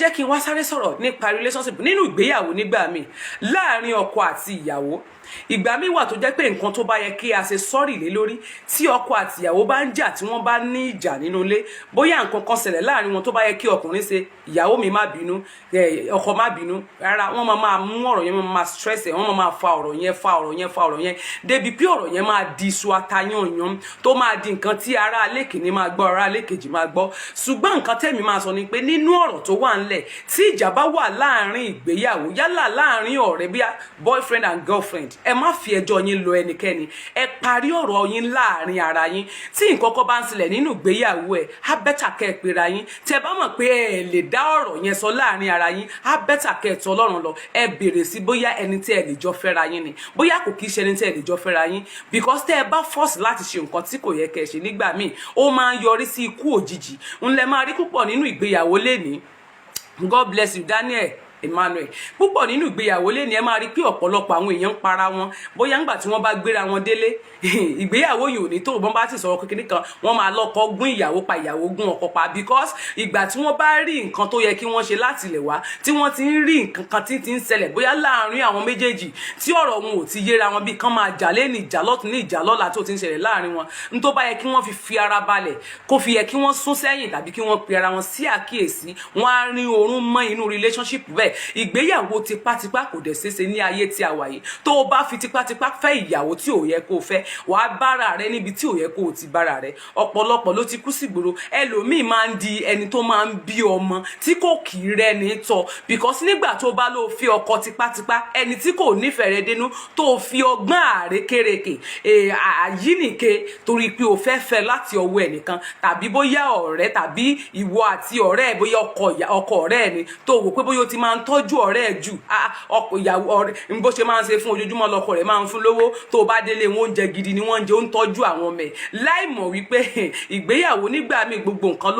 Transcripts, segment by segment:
jẹ́ kí n wá sáré sọ̀rọ̀ nípa relationship nínú ìgbéyàwó nígbà míì láàrin ọkọ àti ìyàwó. Ìgbà míì wà tó jẹ́ pé nǹkan tó bá yẹ kí a ṣe sọ́rì lé lórí tí ọkọ àti ìyàwó bá ń jà tí wọ́n bá ní ìjà nínú ilé, bóyá nǹkan kan ṣẹlẹ̀ láàrin wọn tó bá yẹ kí ọkùnrin ṣe ìyàwó mi má bínú, ọkọ má bínú, rárá wọ́n máa mú ọ̀rọ̀ yẹn, wọ́n máa stress ẹ̀, wọ́n máa fa ọ̀rọ̀ yẹn débi pé ọ̀rọ̀ yẹn máa di iṣu atayanyan tó máa di nǹkan tí ará alé kìíní máa gbọ́, ará alé kejì máa gbọ́. Ṣùgbọ́n nǹkan tẹ́mi máa sọ ni pé nínú ọ̀rọ̀ tó wà ńlẹ̀ tí ìjà bá wà láàrin ìgbéyàwó, yálà láàrin ọ̀rẹ́ bí boyfriend and girlfriend, ẹ má fi ẹjọ́ yín lọ ẹnikẹ́ni, ẹ parí ọ̀rọ̀ yín láàrin ara yín. Tí nǹkan kan bá ń ṣẹlẹ̀ nínú ìgbéyàwó ẹ̀, á bẹ́tà kẹ́ ẹ pera yín. Tẹ́ bá mọ̀ pé ẹ lè dá ọ̀rọ̀ yẹn sọ láàrin ara yín, á bẹ́tà kẹ́ ẹ tọ̀ Ọlọ́run lọ, ẹ bèrè sí bóyá ẹni tí ẹ lè jọ fẹ́ra yín ni, bóyá kò kìí ṣe ẹni tí ẹ lè jọ fẹ́ra yín, because tẹ́ ẹ bá force láti ṣe nǹkan tí kò yẹ kẹ́ ẹ ṣe nígbà míì, ó máa ń yọrí sí ikú òjijì. Ńlẹ̀ máa rí púpọ̀ nínú ìgbéyàwó lénìí. God bless you, Daniel Emmanuel. Púpọ̀ nínú ìgbéyàwó lénìí ẹ máa rí pé ọ̀pọ̀lọpọ̀ àwọn èèyàn ń para wọn, bóyá ńgbà tí wọ́n bá gbéra wọn délé ìgbéyàwó yìí ò ní tó bọ́n bá ti sọ̀rọ̀ kékeré kan wọ́n máa lọ́kọ gún ìyàwó pa ìyàwó gún ọkọ pa, because ìgbà tí wọ́n bá rí nǹkan tó yẹ kí wọ́n ṣe láti ilẹ̀ wá, tí wọ́n ti ń rí nǹkan kan tí ti ń ṣẹlẹ̀ bóyá láàrin àwọn méjèèjì tí ọ̀rọ̀ wọn ò ti yéra wọn bí kan máa jà lé ní ìjà lọ́tún ní ìjà lọ́la tó ti ń ṣẹlẹ̀ láàrin wọn, n tó bá yẹ kí wọ́n fi ara balẹ̀ kó fi yẹ kí wọ́n sún sẹ́yìn tàbí kí wọ́n pe ara wọn sí àkíyèsí, wọ́n á rí oorun mọ́ inú relationship bẹ́ẹ̀. Ìgbéyàwó tipátipá kò dẹ̀ ṣeéṣe ní ayé tí a wà yìí. Tó o bá fi tipátipá fẹ́ ìyàwó tí ò yẹ kó o fẹ́, wàá bára rẹ níbi tí ò yẹ kó o ti bára rẹ. Ọ̀pọ̀lọpọ̀ ló ti kú sígboro. Ẹlòmíì máa ń di ẹni tó máa ń bí ọmọ tí kò kì í rẹ́ni tọ́, because nígbà tó bá lọ fi ọkọ tipátipá, ẹni tí kò nífẹ̀ẹ́ rẹ dénú, tó fi ọgbọ́n àrékérekè àyínìke torí pé o fẹ́ fẹ́ láti ọwọ́ ẹnìkan, tàbí bóyá ọ̀rẹ́ tàbí ìwọ àti ọ̀rẹ́ ẹ, bóyá ọkọ ọ̀rẹ́ ẹ ni, tó wò pé bóyá o ti máa ń tọ́jú ọ̀rẹ́ ẹ jù, ọkọ ìyàwó ọ̀rẹ́ bó ṣe máa ń ṣe fún ojoojúmọ́ lọkọ rẹ̀ máa ń fún lówó, tó bá délé wọn oúnjẹ gidi ni wọ́n ń jẹ, ó ń tọ́jú àwọn ọmọ ẹ̀, láì mọ̀ wípé ìgbéyàwó nígbà míì gbogbo nǹkan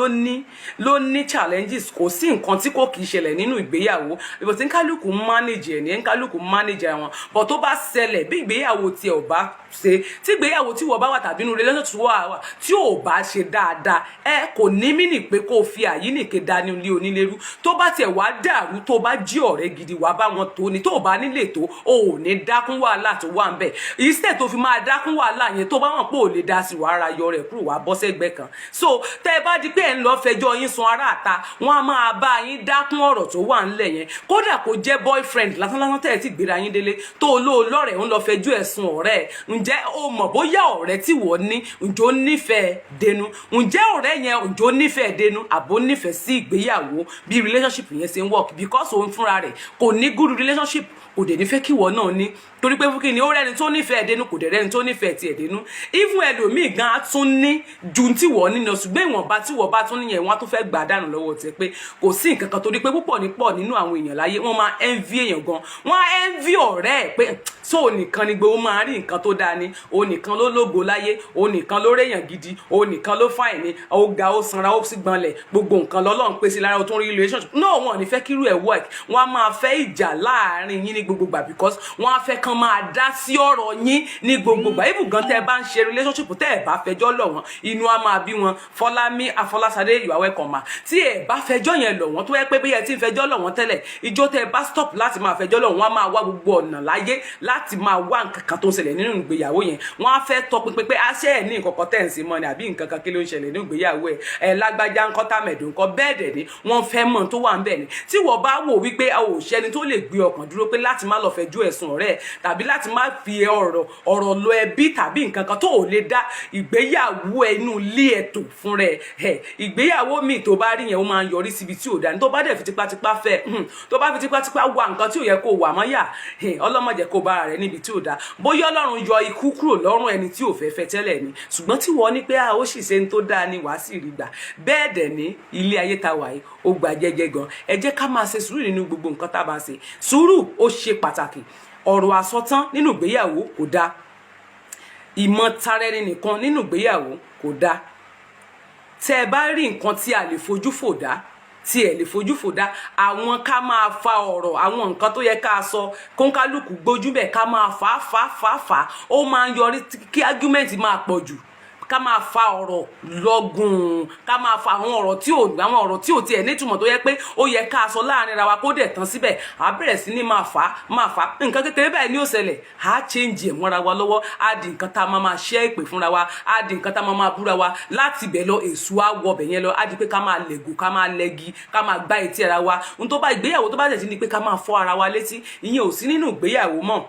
ló ní challenges. Kò sí nǹkan tí kò kìí ṣẹlẹ̀ nínú ìgbéyàwó, ìbò tí kálukú manage ẹ̀ ní kálukú manage àwọn, but tó bá ṣẹlẹ̀ bí ìgbéyàwó tí ẹ ò bá ṣe, tí ìgbéyàwó tí wọ́n bá wà tàbí inú relationship wà tí ò bá ṣe dáadáa, ẹ kò ní mí nì pé kó o fi àyínìke dání ilé onílérú. Tó bá tiẹ̀ wá dàrú, tó bá jí ọ̀rẹ́ gidi wá bá wọn tó ni, tó bá nílé tó o ò ní dákún wàhálà tó wà ń bẹ̀. Instead tó fi máa dákún wàhálà yẹn, tó bá wọn pé ò lè dá sí wàhálà yọ rẹ̀ kúrò wá bọ́ sẹ́gbẹ́ kan. So tẹ́ ẹ bá di pé ẹ̀ ń lọ fẹjọ́ yín sun ará àta, wọ́n á máa bá yín dákún ọ̀rọ̀ tó wà ńlẹ̀ yẹn. Kódà kó jẹ́ boyfriend lásán tẹ́ ẹ ti gbéra yín délé, tó lọ́rẹ̀ ń lọ fẹjọ́ ẹ̀ sun ọ̀rẹ́ ẹ̀. Ǹjẹ́ o mọ̀ bóyá ọ̀rẹ́ tí wọ́n ní ǹjọ́ nífẹ̀ẹ́ dénú? Ǹjẹ́ ọ̀rẹ́ yẹn ǹjọ́ nífẹ̀ẹ́ dénú àbó nífẹ̀ẹ́ sí ìgbéyàwó bí relationship yẹn ṣe ń work? Because òun fúnra rẹ̀ kò ní good relationship, kò dẹ̀ nífẹ̀ẹ́ kí wọ́n náà ní, torí pé fún kí ni ó rẹ́ni tó nífẹ̀ẹ́ dénú, kò dẹ̀ rẹ́ni tó nífẹ̀ẹ́ tiẹ̀ dénú. Even ẹlòmíì gan á tún ní ju tí wọ́n ní lọ, ṣùgbọ́n ìwọ̀nba tí wọ́n bá tún níyẹn wọ́n á tún fẹ́ gbà dànù lọ́wọ́ tiẹ̀ pé kò sí nǹkan kan, torí pé púpọ̀ nínú àwọn èèyàn láyé wọ́n máa envy èèyàn gan, wọ́n á envy ọ̀rẹ́ ẹ̀ pé so nìkan ni gbogbo máa rí nǹkan tó dáa ni, o nìkan ló lógo láyé, o nìkan ló réyàn gidi, o nìkan ló fàìn ni, ó ga ó sanra ó sì gbọ̀nlẹ̀, gbogbo nǹkan lọ́lọ́run pèsè lára o tó ń rí relationship. No, wọn ò ní fẹ́ kírú ẹ̀ work, wọ́n á máa fẹ́ ìjà láàrin yín ní gbogbo gbà, because wọ́n á fẹ́ kán máa dá sí ọ̀rọ̀ yín ní gbogbo gbà. Even gan tẹ́ ẹ bá ń ṣe relationship tẹ́ ẹ bá fẹjọ́ lọ̀ wọ́n, inú á máa bí wọn. Fọlámi Afọláṣadé, you are welcome ma. Tí ẹ bá fẹjọ́ yẹn lọ̀ wọ́n, tó yẹ pé bí ẹ ti ń fẹjọ́ lọ̀ wọ́n tẹ́lẹ̀, ìjọ tẹ́ ẹ bá stop láti máa fẹjọ́ lọ̀ wọ́n, á máa wá gbogbo ọ̀nà láyé láti máa wá nǹkan kan tó ń ṣẹlẹ̀ nínú ìgbéyàwó yẹn. Wọ́n á fẹ́ tọpinpin pé àṣẹ ẹ̀ ní nǹkan kan tẹ̀ ń ṣe mọ́ ni àbí nǹkan kan kí ló ń ṣẹlẹ̀ nínú ìgbéyàwó ẹ̀ lágbájá ńkọ́ tàmẹ̀dùn ńkọ́, bẹ́ẹ̀ dẹ̀ ni wọ́n fẹ́ mọ̀ tó wà ń bẹ̀ ni. Tí wọ́n bá wò wípé a ò ṣẹni tó lè gbé ọkàn dúró pé láti má lọ fẹjọ́ ẹ̀sùn ọ̀rẹ́ ẹ̀, tàbí láti má fi ọ̀rọ̀ lọ ẹbí tàbí nǹkan kan tó ò lè dá ìgbéyàwó ẹ inú ilé ẹ̀ tò fún rẹ̀. Ìgbéyàwó mi tó bá rí yẹn ó máa ń yọrí síbi tí ò dá ní. Tó bá dẹ̀ fi tipátipá fẹ́, tó bá fi tipátipá wá nǹkan tí ò yẹ kó wà mọ́ yà, ọlọ́mọdé kó bára rẹ̀ níbi tí ò dá. Bóyá Ọlọ́run yọ ikú kúrò lọ́rùn ẹni tí ò fẹ́ tẹ́lẹ̀ ni, ṣùgbọ́n tí wọ́n ní pé ó sì ṣe ń tó dáa ni wàá sì rí gbà. Bẹ́ẹ̀ dẹ̀ ní ilé ayé ta wà yìí ó gbà jẹ́jẹ́ gan. Ẹ jẹ́ ká máa ṣe sùúrù nínú gbogbo nǹkan tá a bá ṣe. Sùúrù ó ṣe pàtàkì. Ọ̀rọ̀ àsọtán nínú ìgbéyàwó kò dáa. Ìmọ̀ tara ẹni nìkan nínú ìgbéyàwó kò dáa. Tẹ́ ẹ bá rí nǹkan tí a lè fojú fò dá, tí ẹ lè fojú fò dá, àwọn ká máa fa ọ̀rọ̀, àwọn nǹkan tó yẹ ká sọ kónkálùkù gbójú bẹ̀ ká máa fà, ó máa ń yọrí kí argument máa pọ̀ jù. máa fa ọ̀rọ̀ lọ́gùn, ká máa fa àwọn ọ̀rọ̀ tí ò tiẹ̀ nítumọ̀ tó yẹ pé ó yẹ ká sọ láàrin ra wa kó dẹ̀ tán síbẹ̀, á bẹ̀rẹ̀ sí ní máa fà nǹkan kékeré báyìí ní ó ṣẹlẹ̀, á change ẹ̀ mọ́ra wa lọ́wọ́, á di nǹkan tá a máa ṣẹ́ ìpè fúnra wa, á di nǹkan tá a máa búra wa, láti bẹ̀ lọ èso á wọ bẹ̀ yẹn lọ, á di pé ká máa lẹ̀gò, ká máa lẹ́gi, ká máa gbá etí ara wa. Ohun tó bá ìgbéyàwó tó bá tẹ̀ sí ni pé ká máa fọ́ ara wa létí, ìyẹn ò sí nínú ìgbéyàwó mọ́,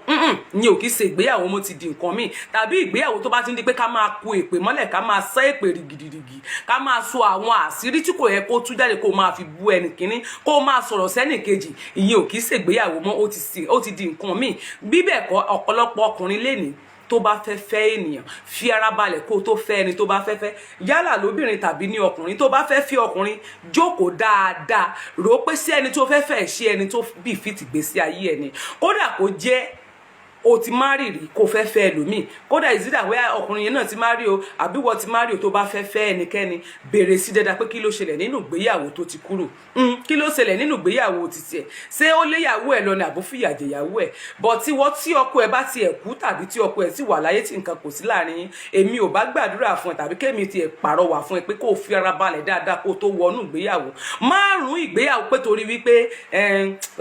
ìyẹn ò kì í ṣe ìgbéyàwó mọ́, ti di nǹkan míì. Tàbí ìgbéyàwó tó bá ti ń di pé ká máa ku èpè mọ́lẹ̀, ká máa sẹ́ èpè rigidigi, ká máa sọ àwọn àṣírí tí kò yẹ kó tú jáde, kó máa fi bú ẹnì kíní, kó máa sọ̀rọ̀ sẹ́nì kejì, ìyẹn ò kì í ṣe ìgbéyàwó mọ́, ó ti di nǹkan míì. Bí bẹ́ẹ̀ kọ́, ọ̀pọ̀lọpọ̀ ọkùnrin lénìí tó bá fẹ́ ènìyàn, fi ara balẹ̀ kó tó fẹ́ ẹni tó bá fẹ́, yálà lóbìnrin tàbí ní ọkùnrin. Tó bá fẹ́ fi ọkùnrin, jókòó dáadáa, rò pé sí ẹni tó fẹ́ ṣe ẹni tó bí fìtì gbésí ayé ẹni, kódà kó jẹ́ o ti marry rí kó fẹ́ ẹlòmíì, kódà ìzídà wẹ́ ọkùnrin yẹn náà ti marry o, àbí wọ́n ti marry o, tó bá fẹ́ ẹnikẹ́ni, béèrè sí dáadáa pé kí ló ṣẹlẹ̀ nínú ìgbéyàwó tó ti kúrò, kí ló ṣẹlẹ̀ nínú ìgbéyàwó títí ẹ̀, ṣé ó léyàwó ẹ̀ lọ ní àbó fìyà jẹyàwó ẹ̀. Bọ̀ tí ọkọ ẹ̀ bá tiẹ̀ kú, tàbí tí ọkọ ẹ̀ sì wà láyé tí nǹkan kò sí láàrin yín, èmi ò bá gbàdúrà fún ẹ, tàbí kémi tiẹ̀ pàrọwà fún ẹ pé kó fi ara balẹ̀ dáadáa kó tó wọnú ìgbéyàwó. Márùn ìgbéyàwó pé torí wípé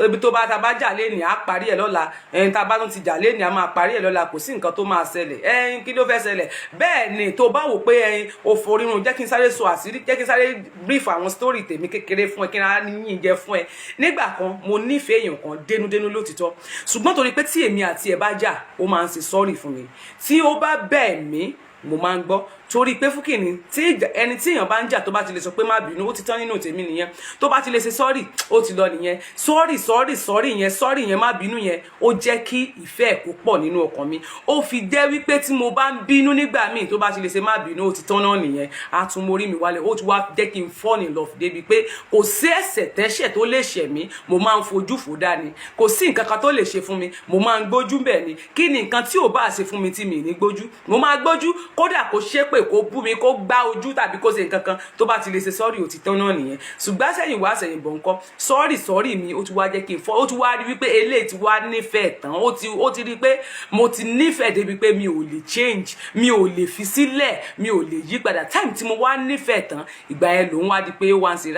ibi tó bá ta bá jà lé ní á parí ẹ̀ lọ́la, ta bá tún ti jà lé ní á máa parí ẹ̀ lọ́la, kò sí nǹkan tó máa ṣẹlẹ̀, kí ló fẹ́ ṣẹlẹ̀. Bẹ́ẹ̀ ni tó bá wò pé o forírun, jẹ́ kí n sáré sọ àṣírí, jẹ́ kí n sáré brief àwọn story tèmi kékeré fún ẹ, kí n á yín jẹ fún ẹ. Nígbà kan mo nífẹ̀ẹ́ èèyàn kan dénúdénú lótìtọ́, ṣùgbọ́n torí pé tí èmi àti ẹ bá jà, ó máa ń ṣe sorry fún mi. Tí ó bá bẹ̀ mí, mo máa ń gbọ́, torí pé fún kìíní tí ẹni tí èèyàn bá ń jà tó bá ti lè sọ pé má bínú, ó ti tán nínú tèmi nìyẹn. Tó bá ti lè ṣe sorry, ó ti lọ nìyẹn. Sorry yẹn, má bínú yẹn, ó jẹ́ kí ìfẹ́ kó pọ̀ nínú ọkàn mi. Ó fi jẹ́ wípé tí mo bá ń bínú nígbà míì, tó bá ti lè ṣe má bínú, ó ti tán náà nìyẹn. A tún mórí mi wálẹ̀, ó ti wá jẹ́ kí n fall in love débi pé kò sí ẹ̀ṣẹ̀ tẹ́ṣẹ̀ tó lè ṣẹ̀ mí, mo máa ń fojú fò dání. Kò sí nǹkan kan tó lè ṣe fún mi, mo máa ń gbójú bẹ́ẹ̀ ni. Kí ni nǹkan tí ò bá ṣe fún mi tí mi ní gbójú, mo máa gbójú. Kódà kó ṣépè, kó bú mi, kó gbá ojú, tàbí kó ṣe nǹkan kan, tó bá ti lè ṣe sorry, ó ti tán náà nìyẹn. Ṣùgbọ́n sẹ́yìn wá sẹ́yìn bọ̀ nǹkan, sorry mi, ó ti wá jẹ́ kí n fọ́, ó ti wá rí wípé eléyìí ti wá nífẹ̀ẹ́ tán, ó ti rí pé mo ti nífẹ̀ẹ́ débi pé mi ò lè change, mi ò lè fi sílẹ̀, mi ò lè yí padà. Time tí mo wá nífẹ̀ẹ́ tán, ìgbà yẹn lòun wá di pé ó wá ń ṣe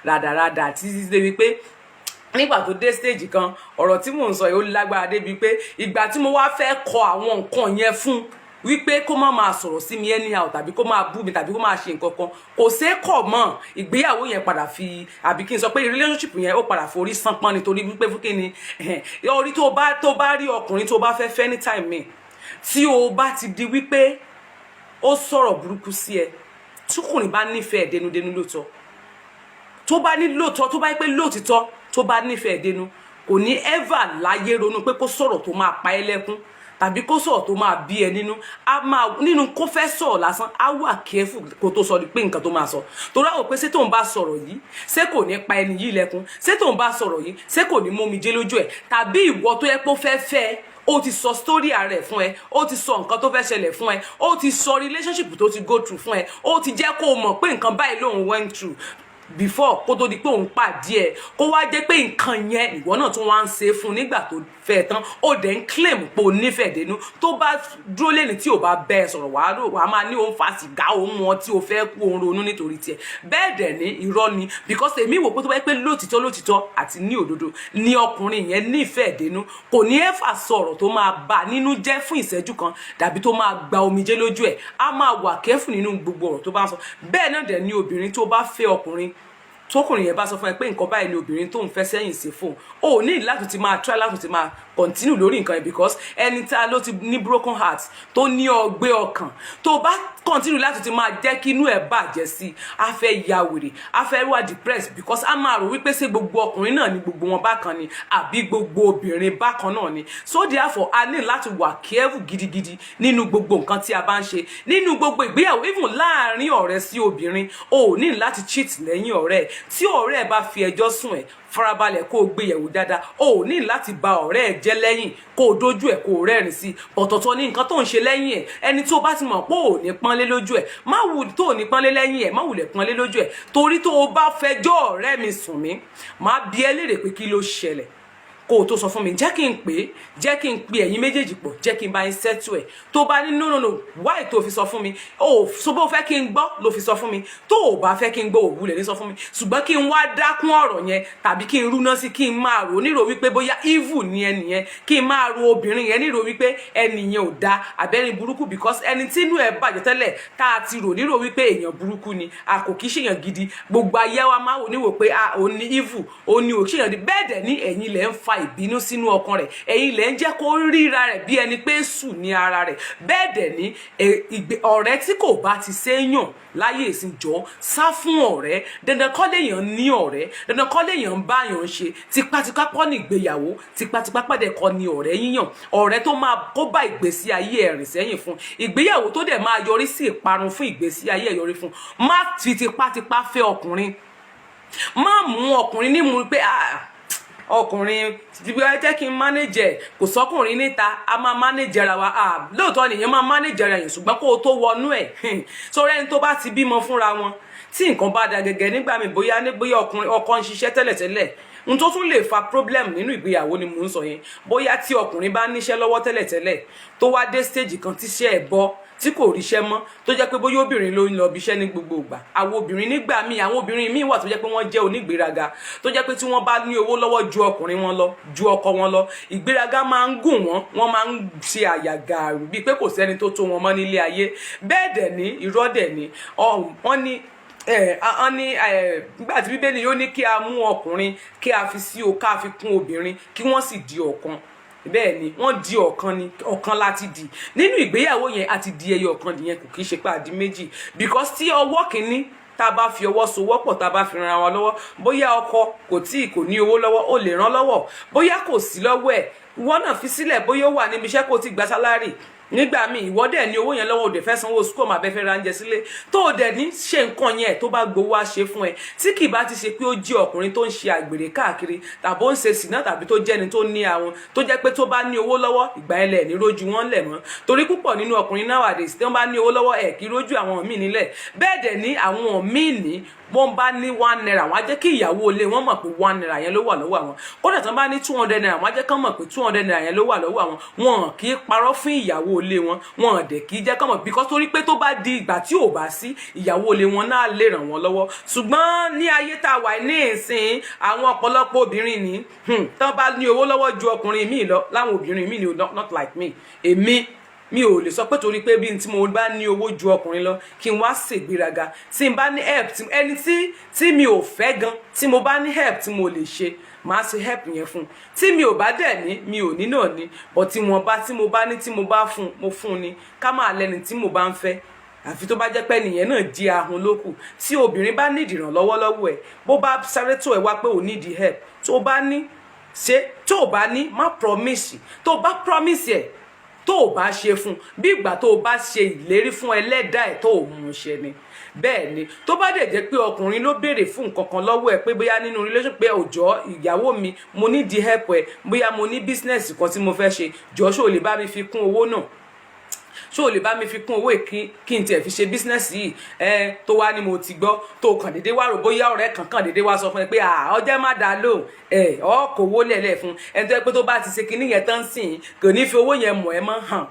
rádaràda títí débi pé nígbà tó dé stage kan, ọ̀rọ̀ tí mò ń sọ yìí ó lágbára débi pé ìgbà tí mo wá fẹ́ kọ àwọn nǹkan yẹn fún, wípé kó má máa sọ̀rọ̀ sí mi anyhow, tàbí kó máa bú mi, tàbí kó máa ṣe nǹkan kan, kò ṣeé kọ̀ mọ́. Ìgbéyàwó yẹn padà fi, àbí kí n sọ pé relationship yẹn ó padà forí sánpọ́n nítorí wípé fún kíni, orí tó bá rí ọkùnrin tó bá fẹ́ anytime mi, tí o bá ti di wípé ó sọ̀rọ̀ burúkú sí ẹ, tí ọkùnrin bá nífẹ̀ẹ́ dénúdénú lóòótọ́, tó bá ní lóòótọ́, tó bá yẹ pé lóòtítọ́, tó bá nífẹ̀ẹ́ dénú, kò ní ever láyé ronú pé kó sọ̀rọ̀ tó máa pa ẹ́ lẹ́kún, tàbí kó sọ̀rọ̀ tó máa bí ẹ nínú. A máa nínú kó fẹ́ sọ̀rọ̀ lásán, á wà careful kó tó sọ pé nǹkan tó máa sọ. Torí àwọn pé ṣé tóun bá sọ̀rọ̀ yìí, ṣé kò ní pa ẹni yìí lẹ́kún, ṣé tóun bá sọ̀rọ̀ yìí, ṣé kò ní mómijé lójú ẹ̀, tàbí ìwọ tó yẹ pé ó fẹ́ ó ti sọ story rẹ̀ fún ẹ, ó ti sọ nǹkan tó fẹ́ ṣẹlẹ̀ fún ẹ, ó ti sọ relationship tó ti go through fún ẹ, ó ti jẹ́ kó o mọ̀ pé nǹkan báyìí lòun went through before kó tó di pé òun pàdé ẹ, kó wá jẹ́ pé nǹkan yẹn ìwọ náà tún wá ń ṣe fún nígbà tó fẹ́ tán, ó dẹ̀ ń claim pé o nífẹ̀ẹ́ dénú. Tó bá dúró lẹ́ni tí ò bá bẹ́ẹ̀ sọ̀rọ̀, wàá máa ní òun fa sìgá, òun mu ọtí, o fẹ́ kú, òun ronú nítorí tiẹ̀. Bẹ́ẹ̀ dẹ̀ ní irọ́ ni, because èmi wò pé tó bá yẹ pé lótìtọ́ àti ní òdodo ni ọkùnrin yẹn nífẹ̀ẹ́ dénú, kò ní ẹ́fà sọ̀rọ̀ tó máa bà nínú jẹ́ fún ìṣẹ́jú kan, dàbí tó máa gba omijé lójú ẹ̀. Á máa wà careful nínú gbogbo ọ̀rọ̀ tó bá ń sọ. Bẹ́ẹ̀ náà dẹ̀ ni obìnrin tó bá fẹ́ ọkùnrin, tókùnrin yẹn bá sọ fún ẹ pé nǹkan báyìí ni obìnrin tó ń fẹ́ sẹ́yìn sí fún, o ní láti ti máa try láti ti máa continue lórí nǹkan yẹn, because ẹni tá ló ti ní broken heart, tó ní ọgbẹ́ ọkàn, tó bá continue láti ti máa jẹ́ kí inú ẹ̀ bàjẹ́ sí, a fẹ́ ya wèrè, a fẹ́ wà depressed, because a máa rò wípé ṣé gbogbo ọkùnrin náà ni gbogbo wọn bákan ni, àbí gbogbo obìnrin bákan náà ni. So therefore a ní láti wà careful gidigidi nínú gbogbo nǹkan tí a bá ń ṣe, nínú gbogbo ìgbéyàwó, even láàárín ọ̀rẹ́ sí obìnrin, o ní láti cheat lẹ́yìn ọ̀rẹ́. Tí ọ̀rẹ́ ẹ bá fi ẹjọ́ sùn ẹ, farabalẹ̀ kó o gbéyẹ̀wò dáadáa, o ní láti ba ọ̀rẹ́ ẹ jẹ́ lẹ́yìn, kó o dojú ẹ, kó o rẹ́rìn sí. Ọ̀tọ̀ọ̀tọ̀ ní nǹkan tó ń ṣe lẹ́yìn ẹ. Ẹni tó bá ti mọ̀ pé ò ní pọ́nlé lójú ẹ, má wù tó ò ní pọ́nlé lẹ́yìn ẹ, má wùlẹ̀ pọ́nlé lójú ẹ. Torí tó o bá fẹjọ́ ọ̀rẹ́ mi sùn mí, má bi ẹ́ léèrè pé kí ló ṣẹlẹ̀, kó o tó sọ fún mi jẹ́ kí n pe ẹ̀yin méjèèjì pọ̀ jẹ́ kí n bá yín settle ẹ̀ tó bá ní no why tó fi sọ fún mi so bó fẹ́ kí n gbọ́ ló fi sọ fún mi tó o bá fẹ́ kí n gbọ́ òwúlẹ̀ ní sọ fún mi ṣùgbọ́n kí n wá dákún ọ̀rọ̀ yẹn tàbí kí n rúná sí kí n máa rò nírò wípé bóyá evil ni ẹni yẹn kí n máa ro obìnrin yẹn nírò wípé ẹni yẹn ò da àbẹ́rin burúkú because ẹni tí inú ẹ̀ bàjẹ́ tẹ́lẹ̀ tá a ti rò nírò wípé èèyàn burúkú ni a kò kí ṣèyàn gidi gbogbo ayé wa máa wò níwò pé òun ni evil òun ni ò ṣèyàn gidi bẹ́ẹ̀ dẹ̀ ní ẹ̀yin lẹ̀ ń fa ìbínú sínú ọkàn rẹ̀ ẹ̀yin lẹ̀ ń jẹ́ kó ríra rẹ̀ bí ẹni pé sùn ní ara rẹ̀ bẹ́ẹ̀ dẹ̀ ní ọ̀rẹ́ tí kò bá ti séyàn láyé ìsìnjọ́ sá fún ọ̀rẹ́ dandan kọ́ léèyàn ní ọ̀rẹ́ dandan kọ́ léèyàn ń báyàn ṣe tipátipá kọ́ ní ìgbéyàwó tipátipá pàdé kọ́ ní ọ̀rẹ́ yíyàn ọ̀rẹ́ tó máa kó bá ìgbésí ayé ẹ̀rìn sẹ́yìn fún ìgbéyàwó tó dẹ̀ máa yọrí sí ìparun fún ìgbésí ayé ẹ̀yọrí fún má fi tipátipá fẹ́ ọkùnrin má mú ọkùnrin nímú pé ọkùnrin ibi ẹ jẹ́ kí n manage ẹ̀ kò sọ́kùnrin níta a máa manage ara wa lóòótọ́ nìyẹn máa manage ara yẹn ṣùgbọ́n kó o tó wọnú ẹ̀ sórí ẹni tó bá ti bímọ fúnra wọn tí nǹkan bá da gẹ́gẹ́ nígbà míì bóyá ọkọ ń ṣiṣẹ́ tẹ́lẹ̀tẹ́lẹ̀ n tó tún lè fa problem nínú ìgbéyàwó ni mò ń sọ yẹn bóyá tí ọkùnrin bá níṣẹ́ lọ́wọ́ tẹ́lẹ̀tẹ́lẹ̀ tó wá dé stage kan tíṣẹ́ ẹ̀ bọ́ tí kò ríṣẹ́ mọ́ tó jẹ́ pé bóyá obìnrin ló ń lọ bí iṣẹ́ ní gbogbo ìgbà àwọn obìnrin nígbà míì àwọn obìnrin míì wà tó jẹ́ pé wọ́n jẹ́ onígbéraga tó jẹ́ pé tí wọ́n bá ní owó lọ́wọ́ ju ọkùnrin wọn lọ ju ọkọ wọn lọ ìgbéraga máa ń gùn wọ́n máa ń ṣe àyàgàrù bíi pé kò sẹ́ni tó tó wọn mọ́ nílé ayé bẹ́ẹ̀ dẹ̀ ní irọ́ dẹ̀ ní wọ́n ní nígbà tí bíbélì yóò ní kí a mú ọkùnrin kí a fi sí o ká fi kún obìnrin kí wọ́n sì di ọ̀kan bẹ́ẹ̀ ni wọ́n di ọ̀kan ni ọ̀kan láti di nínú ìgbéyàwó yẹn àti di ẹyọ ọ̀kan nìyẹn kò kí í ṣe pé àdí méjì because tí ọwọ́ kìíní tá a bá fi ọwọ́ sowọ́pọ̀ tá a bá fi ran wa lọ́wọ́ bóyá ọkọ kò ní owó lọ́wọ́ ó lè ràn lọ́wọ́ bóyá kò sí lọ́wọ́ ẹ̀ ìwọ náà fi sílẹ̀ bóyá ó wà níbi iṣẹ́ kó ti gba sálárì nígbà míì ìwọ dẹ̀ ní owó yẹn lọ́wọ́ òde fẹ́ sanwó sukùl máa bẹ́ fẹ́ ránjẹ sílé tó o dẹ̀ ní ṣe nǹkan yẹn tó bá gbowó wá ṣe fún ẹ tí kì bá ti ṣe pé ó jí ọkùnrin tó ń ṣe àgbèrè káàkiri tàbí ó ń ṣe sìná tàbí tó jẹ́ni tó ní àwọn tó jẹ́ pé tó bá ní owó lọ́wọ́ ìgbà ẹlẹ̀ ní rójú wọn lẹ̀ mọ́ torí púpọ̀ nínú ọkùnrin nowadays tí wọ́n bá ní owó lọ́wọ́ ẹ̀ kí rójú àwọn míì nílẹ̀ bẹ́ẹ̀ dẹ̀ ní àwọn míì ní wọ́n bá ní 1 naira wọ́n á jẹ́ kí ìyàwó ilé wọn mọ̀ pé 1 naira yẹn ló wà lọ́wọ́ àwọn kódà tí wọ́n bá ní 200 naira wọ́n á jẹ́ kán mọ̀ pé 200 naira yẹn ló wà lọ́wọ́ àwọn wọn kì í parọ́ fún ìyàwó ilé wọn dẹ̀ kì í jẹ́ kán mọ̀ because torí pé tó bá di ìgbà tí ò bá sí ìyàwó ilé wọn náà lè ràn wọ́n lọ́wọ́ ṣùgbọ́n ní ayé tá a wà ní ìsìn àwọn ọ̀pọ̀lọpọ̀ obìnrin ní tán bá ní owó lọ́wọ́ ju ọkùnrin míì lọ láwọn obìnrin míì ni not like me mi ò lè sọ pé torí pé bí tí mo bá ní owó ju ọkùnrin lọ kí n wá ṣègbéraga tí n bá ní help ẹni tí mi ò fẹ́ gan tí mo bá ní help tí mo lè ṣe màá ṣe help yẹn fún tí mi ò bá dẹ̀ ní mi ò ní náà ní but tí wọ́n bá tí mo bá ní tí mo bá fún mo fún ni ká máa lẹ́ni tí mo bá ń fẹ́ àfi tó bá jẹ́ pé nìyẹn náà di ahun lókù tí obìnrin bá nídìí ìrànlọ́wọ́ lọ́wọ́ ẹ̀ bó bá sáré tó ẹ̀ wá pé ò nídìí help tó bá ní ṣe tó bá ní má promise tó bá promise ẹ̀ tó o bá ṣe fún bí ìgbà tó o bá ṣe ìlérí fún ẹlẹ́dàá ẹ̀ tó o mú ṣe ni bẹ́ẹ̀ ni tó bá dẹ̀ jẹ́ pé ọkùnrin ló béèrè fún nǹkan kan lọ́wọ́ ẹ̀ pé bóyá nínú relation pé òjò ìyàwó mi mo ní di help ẹ̀ bóyá mo ní business kan tí mo fẹ́ ṣe jọ ṣó lè bá mi fi kún owó náà ṣó o lè bá mi fi kún owó kí n tiẹ̀ fi ṣe bísínẹ́sì yìí tó wá ní mo ti gbọ́ tó kàn déédéé wá rò bóyá ọ̀rẹ́ kankan déédéé wá sọ fún ẹ pé ọjọ́ má dáa lóhùn kò wó lẹ̀lẹ̀ fún ẹni tó yẹ pé tó bá ti ṣe kinní yẹn tán sìn kò ní fi owó yẹn mọ̀ ẹ́ mọ́ hàn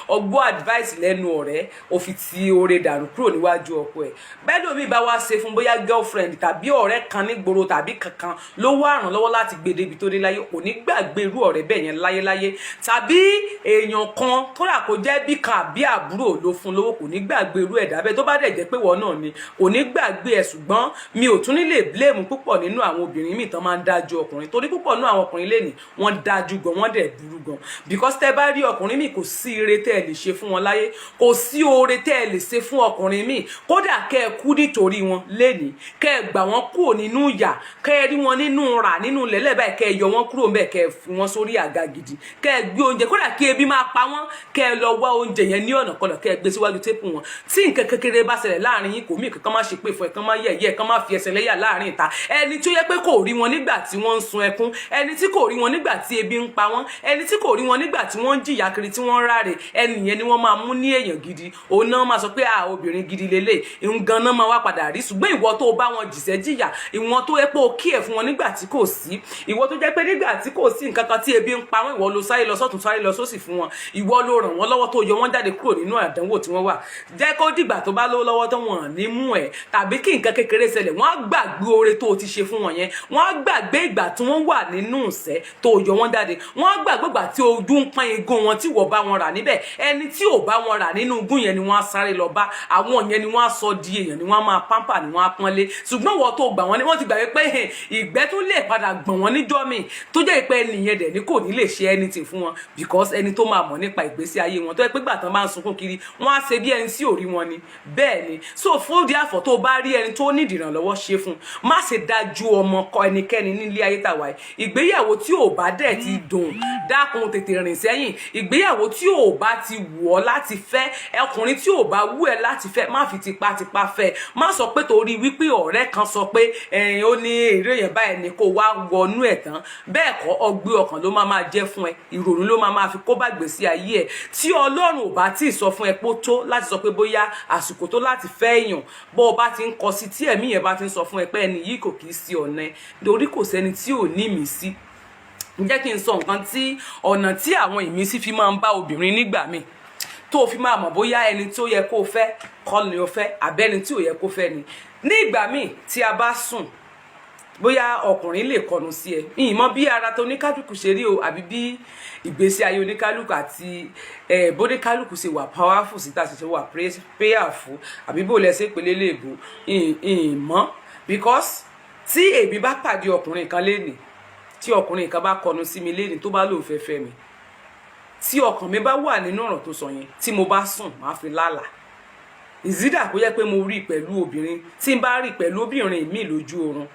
ọgbọ́ advice lẹ́nu ọ̀rẹ́ ó fi ti oore dànù kúrò níwájú ọkọ ẹ̀ bẹ́ẹ̀ lómi bá wá ṣe fún bóyá girlfriend tàbí ọ̀rẹ́ kan nígboro tàbí kankan ló wá ràn lọ́wọ́ láti gbé débi tó dé láyé kò ní gbàgbé irú ọ̀rẹ́ bẹ́ẹ̀ yẹn láyéláyé tàbí èèyàn kan kódà kó jẹ́ bí kan àbí àbúrò ló fún lówó kò ní gbàgbé irú ẹ̀dá bẹ́ẹ̀ tó bá dẹ̀ jẹ́ pé wọ́n náà ni kò ní gbàgbé ẹ̀ ṣùgbọ́n mi ò tún ní lè blame púpọ̀ nínú àwọn obìnrin míì tán máa ń dájú ọkùnrin torí púpọ̀ nínú àwọn ọkùnrin lẹ́nìí wọ́n dájú gan wọ́n dẹ̀ burú gan because tẹ́ bá rí ọkùnrin míì kò sí ire tẹ́ ẹ lè ṣe fún wọn láyé kò sí oore tẹ́ ẹ lè ṣe fún ọkùnrin míì kódà kẹ́ ẹ kú nítorí wọn lẹ́nìí kẹ́ ẹ gbà wọ́n kúrò nínú ìyà kẹ́ ẹ rí wọn nínú rà nínú lẹ́lẹ́ báyìí kẹ́ ẹ yọ wọn kúrò ńbẹ̀ kẹ́ ẹ fi wọn sórí àga gidi kẹ́ ẹ gbé oúnjẹ kódà kí ebi máa pa wọ́n kẹ́ lọ wá oúnjẹ yẹn ní ọ̀nà kọlọ̀ kẹ́ gbé síwájú tébù wọn tí nǹkan kékeré bá ṣẹlẹ̀ láàrin yín kò mí kankan má ṣe pé fún ẹ kan má yẹ̀yẹ́ kan má fi ẹsẹ̀ lẹ́yà láàrin ìta ẹni tó yẹ pé kò rí wọn nígbà tí wọ́n ń sun ẹkún ẹni tí kò rí wọn nígbà tí ebi ń pa wọ́n ẹni tí kò rí wọn nígbà tí wọ́n ń jìyà kiri tí wọ́n ń ráre ẹni yẹn ni wọ́n máa mú ní èèyàn gidi òun náà máa sọ pé obìnrin gidi lélẹ̀ ìhun náà máa wá padà rí ṣùgbọ́n ìwọ tó bá wọn jìṣẹ́ jìyà ìwọ̀n tó yẹ pé o kí ẹ̀ fún wọn nígbà tí kò sí ìwọ tó jẹ́ pé nígbà tí kò sí nǹkan kan tí ebi ń pa wọ́n ìwọ ló sáré lọ sọ́tún sáré lọ sósì fún wọn ìwọ ló ràn wọ́n lọ́wọ́ tó yọ wọ́n jáde kúrò nínú àdánwò tí wọ́n wà jẹ́ kó dìgbà tó bá lówó lọ́wọ́ tó wọ́n ní mú ẹ̀ tàbí kí nǹkan kékeré ṣẹlẹ̀ wọ́n á gbàgbé oore tó o ti ṣe fún wọn yẹn wọ́n á gbàgbé ìgbà tí wọ́n wà nínú ìṣẹ́ tó yọ wọ́n jáde wọ́n á gbàgbé ìgbà tí ojú ń pọ́n igun wọn tí wọ́n bá wọn rà níbẹ̀ ẹni tí ò bá wọn rà nínú igun yẹn ni wọ́n á sáré lọ bá àwọn yẹn ni wọ́n á sọ di èèyàn ni wọ́n á máa pamper ni wọ́n á pọ́nlé ṣùgbọ́n wọ́n tó gbà wọ́n ni wọ́n ti gbàgbé pé ìgbẹ́ tó lè padà gbọ̀n wọ́n níjọ́ mi tó jẹ́ pé ẹnìyẹn dẹ̀ ni kò ní lè ṣe anything fún wọn because ẹni tó máa mọ̀ nípa ìgbésí ayé wọn tó yẹ pé gbà tán máa ń sunkún kiri wọ́n á ṣe bí ẹni tí ò rí wọn ni bẹ́ẹ̀ ni so fún díàfọ̀ tó bá rí ẹni tó nídìí ìrànlọ́wọ́ ṣe fún má ṣe dájú ọmọ kọ ẹnikẹ́ni nílé ayé tàwa yìí ìgbéyàwó tí ò bá dẹ̀ ti dùn dákun tètè rìn sẹ́yìn ìgbéyàwó tí ò bá ti wù ọ́ láti fẹ́ ọkùnrin tí ò bá wù ẹ́ láti fẹ́ má fi tipátipá fẹ́ má sọ pé torí wípé ọ̀rẹ́ kan sọ pé ó ní èrè yẹn báyìí ni kó wá wọnú ẹ̀ tán bẹ́ẹ̀ kọ́ ọgbẹ́ ọkàn ló máa jẹ́ fún ẹ ìrònú ló máa fi kó bá gbèsè ayé ẹ tí Ọlọ́run ò bá tí ì sọ fún ẹ pé ó tó láti sọ pé bóyá àsìkò tó láti fẹ́ èèyàn bó o bá ti ń kọ sí tí ẹ̀mí yẹn bá ti ń sọ fún ẹ pé ẹni yìí kò kì í sí ọ̀nà ẹ lórí kò sẹ́ni tí ò ní ìmísí jẹ́ kí n sọ nǹkan tí ọ̀nà tí àwọn ìmísí fi máa ń bá obìnrin nígbà míì tó fi máa mọ̀ bóyá ẹni tó yẹ kó fẹ́ kọ́ ni ó fẹ́ àbẹ́ni tí ò yẹ kó fẹ́ ni ní ìgbà míì tí a bá sùn bóyá ọkùnrin lè kọnu sí ẹ ìmọ̀ bí ara tó oníkálùkù ṣe rí o àbí bí ìgbésí ayé oníkálùkù àti bóníkálùkù ṣe wà powerful sí tàṣí ṣe wà prayerful àbí bó lẹ́sẹ̀ pélé léèbó ìmọ̀ because tí èmi bá pàdé ọkùnrin kan lénìí tí ọkùnrin kan bá kọnu sí mi lénìí tó bá lóun fẹ́ fẹ́ mi tí ọkàn mi bá wà nínú ọ̀rọ̀ tó sọ yẹn tí mo bá sùn máa fi lálàá ìzídà kó jẹ́ pé mo rí pẹ̀lú obìnrin tí n bá rí pẹ̀lú obìnrin mi lójú oorun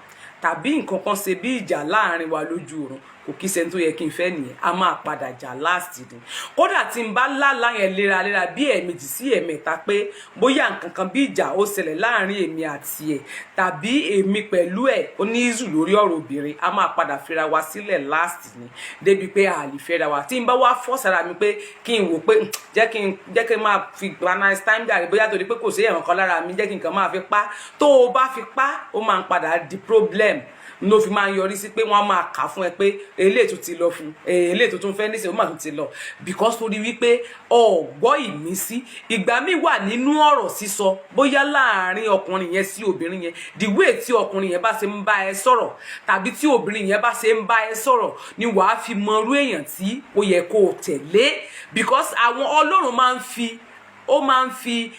tàbí nǹkan kan ṣe bí ìjà láàrin wa lójú oorun kò kí sẹ́ni tó yẹ kí n fẹ́ nìyẹn a máa padà jà last ni kódà tí n bá lálàá yẹn léraléra bí ẹ̀ẹ̀mejì sí ẹ̀ẹ̀mẹ́ta pé bóyá nǹkan kan bí ìjà ó ṣẹlẹ̀ láàrin èmi àti ẹ̀ tàbí èmi pẹ̀lú ẹ̀ ó ní ìzù lórí ọ̀rọ̀ obìnrin a máa padà fira wa sílẹ̀ last ni débi pé a lè fẹ́ra wa tí n bá wá fọ́ sára mi pé kí n wò pé jẹ́ kí n máa fi nice time dàrí bóyá torí pé kò sí ẹ̀wọ̀n kan lára mi jẹ́ kí n kàn máa fi pa tó o bá fi pa ó máa ń padà di problem ló fi máa ń yọrí sí pé wọ́n á máa kà fún ẹ pé eléyìí tó ti lọ fún eléyìí tó tún fẹ́ níṣẹ́ ó máa tún ti lọ because torí wípé ọ̀gbọ́ ìmísí ìgbà míì wà nínú ọ̀rọ̀ sísọ bóyá láàrin ọkùnrin yẹn sí obìnrin yẹn the way tí ọkùnrin yẹn bá ṣe ń bá ẹ sọ̀rọ̀ tàbí tí obìnrin yẹn bá ṣe ń bá ẹ sọ̀rọ̀ ni wàá fi mọ irú èèyàn tí ó yẹ kó o tẹ̀lé because àwọn Ọlọ́run máa ń fi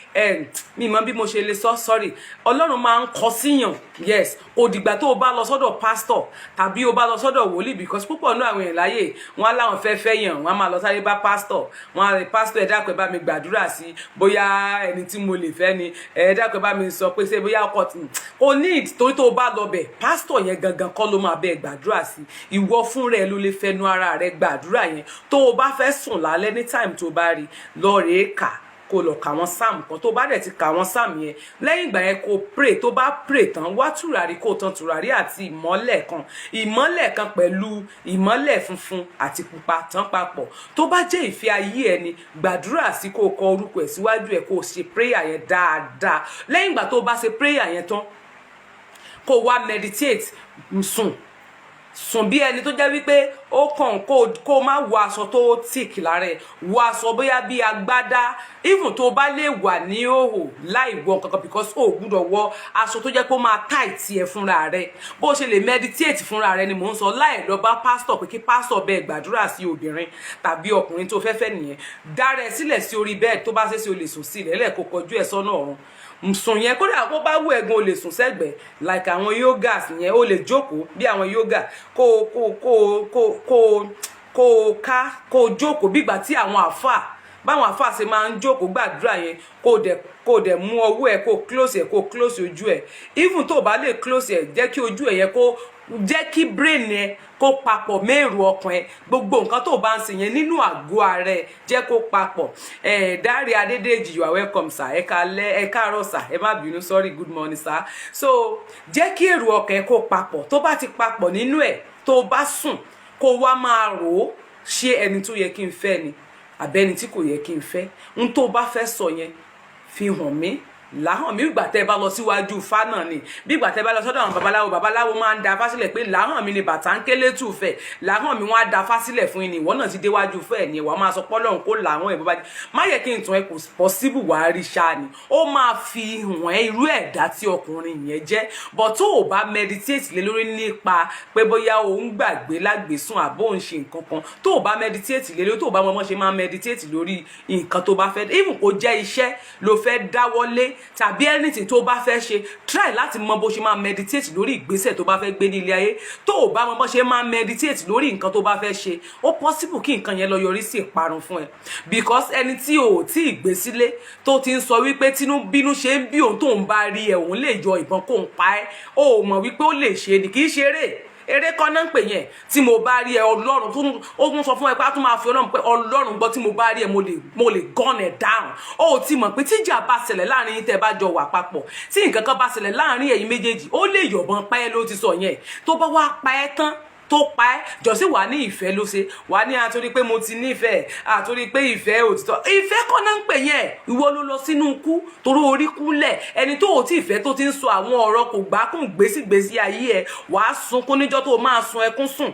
mi mọ bí mo ṣe lè sọ sorry Ọlọ́run máa ń kọ síyàn yes kò dìgbà tó o bá lọ sọ́dọ̀ pastor tàbí o bá lọ sọ́dọ̀ wòlíì because púpọ̀ náà àwọn èèyàn láyè wọn á láwọn fẹ́ yàn wọn á máa lọ sáré bá pastor wọn á rẹ pastor ẹ dákun ẹ bá mi gbàdúrà sí bóyá ẹni tí mo lè fẹ́ ni ẹ dákun ẹ bá mi sọ pé ṣé bóyá ọkọ tí o need torí tó o bá lọ bẹ̀ pastor yẹn gangan kọ́ ló máa bẹ gbàdúrà sí ìwọ fún rẹ ló lè fẹnu ara rẹ gbàdúrà yẹn tó o bá fẹ́ sùn lálẹ́ ní time tó o bá rí lọ rèé kà kó lọ kà wọn sáàmù kan tó bá dẹ̀ ti kà wọn sáàmù yẹn lẹ́yìn ìgbà yẹn kó pray tó bá pray tán wá tùràrí kó tán tùràrí àti ìmọ́lẹ̀ kan pẹ̀lú ìmọ́lẹ̀ funfun àti pupa tán papọ̀ tó bá jẹ́ ìfẹ́ ayé ẹni gbàdúrà sí kó kọ orúkọ ẹ̀ síwájú ẹ̀ kó ṣe prayer yẹn dáadáa lẹ́yìn ìgbà tó bá ṣe prayer yẹn tán kó wá meditate sùn bí ẹni tó jẹ́ wípé ó kàn kó má wọ aṣọ tó thick lára ẹ̀ wọ aṣọ bóyá bí agbádá even tó bá lè wà ní òhò láì wọ kankan because ó gbúdọ̀ wọ aṣọ tó jẹ́ pé ó máa tight ẹ fúnra rẹ̀ bó ṣe lè meditate fúnra rẹ̀ ni mò ń sọ láì lọ bá pastor pé kí pastor bẹ́ẹ̀ gbàdúrà sí obìnrin tàbí ọkùnrin tó fẹ́ nìyẹn dára ẹ sílẹ̀ sí orí bẹ́ẹ̀ tó bá ṣe sí o lè sùn sí ilẹ̀ lẹ́ẹ̀kọ́ kọjú ẹ̀ sọ́nà ọ̀run sùn yẹn kódà kó bá wù ẹ̀gùn o lè sùn sẹ́gbẹ̀ẹ́ like àwọn yogas yẹn o lè jókòó bí àwọn yoga kó jókòó bí ìgbà tí àwọn àfà báwọn àfà ṣe máa ń jókòó gbàdúrà yẹn kó dẹ̀ kó dẹ̀ mú ọwọ́ ẹ̀ kó close ojú ẹ̀, even tó bá lè close ẹ̀ jẹ́ kí ojú ẹ̀ yẹ kó jẹ́ kí brain ẹ kó papọ̀ mẹ́rù ọkàn ẹ, gbogbo nǹkan tó bá ń ṣe yẹn nínú àgọ́ ara ẹ jẹ́ kó papọ̀. Dáre Adédèjì, you are welcome sir. Ẹ káalẹ́, ẹ káàárọ̀ sir, ẹ má bínú, sorry, good morning sir. So jẹ́ kí èrò ọkàn ẹ kó papọ̀, tó bá ti papọ̀ nínú ẹ̀, tó bá sùn kó wá máa rò ó, ṣé ẹni tó yẹ kí n fẹ́ ni àbẹ́ni tí kò yẹ kí n fẹ́. N tó bá fẹ́ sọ yẹn fi hàn mí, láhàn mi. Ìgbà tẹ́ bá lọ síwájú Ifá náà ni, bí ìgbà tẹ́ bá lọ sọ́dọ̀ àwọn babaláwo máa ń da Ifá sílẹ̀ pé láhàn mi ni bàtà ń kélé tù fẹ́, láhàn mi wọ́n á da Ifá sílẹ̀ fún yín ni, ìwọ náà ti déwájú fẹ́ ni ìwà máa sọ pọ́lọ́run kó làwọn ẹ̀ bó bá jẹ́. Má yẹ kí n tún ẹ kò possible wàá rí ṣáà ni, ó máa fi hàn ẹ́ irú ẹ̀dá tí ọkùnrin yẹn jẹ́. But tó o bá meditate lé lórí nípa pé bóyá o ń gbàgbé lágbèsùn àbó ń ṣe nǹkan kan, tó o bá meditate lé lórí, tó o bá mọ́ ṣe máa meditate lórí nǹkan tó bá fẹ́, even kó jẹ́ iṣẹ́ ló fẹ́ dáwọ́lé tàbí anything tó bá fẹ́ ṣe, try láti mọ bó ṣe máa meditate lórí ìgbésẹ̀ tó bá fẹ́ gbé ní ilé ayé. Tó o bá mọ bó ṣe máa meditate lórí nǹkan tó bá fẹ́ ṣe, ó possible kí nǹkan yẹn lọ yọrí sí ìparun fún ẹ. Because ẹni tí o ò tí ì gbé sílé tó ti ń sọ wípé bínú ṣe ń bí òun tó ń bá rí ẹ, òun lè yọ ìbọn kó ń pa ẹ́, ó mọ̀ wípé ó lè ṣe ni, kì í ṣeré. Eré kan náà ń pè yẹn. Tí mo bá rí ẹ, Ọlọ́run ó tún sọ fún ẹ pé a tún máa fi Ọlọ́run pé Ọlọ́run gbọ́, tí mo bá rí ẹ mo lè gun ẹ down. Ó ti mọ̀ pé tíjà bá ṣẹlẹ̀ láàrin yín tẹ́ bá jọ wà papọ̀, tí nǹkan kan bá ṣẹlẹ̀ láàrin ẹ̀yin méjèèjì, ó lè yọ̀bọ̀n pa ẹ́, ló ti sọ yẹn. Tó bá wá pa ẹ́ tán, tó pa ẹ́ jọ̀sí wà ní ìfẹ́ ló ṣe, wà ní àtorí pé mo ti nífẹ̀ẹ́, àtorí pé ìfẹ́ òtítọ́. Ìfẹ́ kọ́ náà ń pè yẹn. Ìwọ ló lọ sínú ikú torí orí kúnlẹ̀. Ẹni tó ò tí ìfẹ́ tó ti ń sọ àwọn ọ̀rọ̀ kò gbákùn gbésí ayé ẹ, wàá sunkún níjọ́ tó máa sun ẹkún sùn.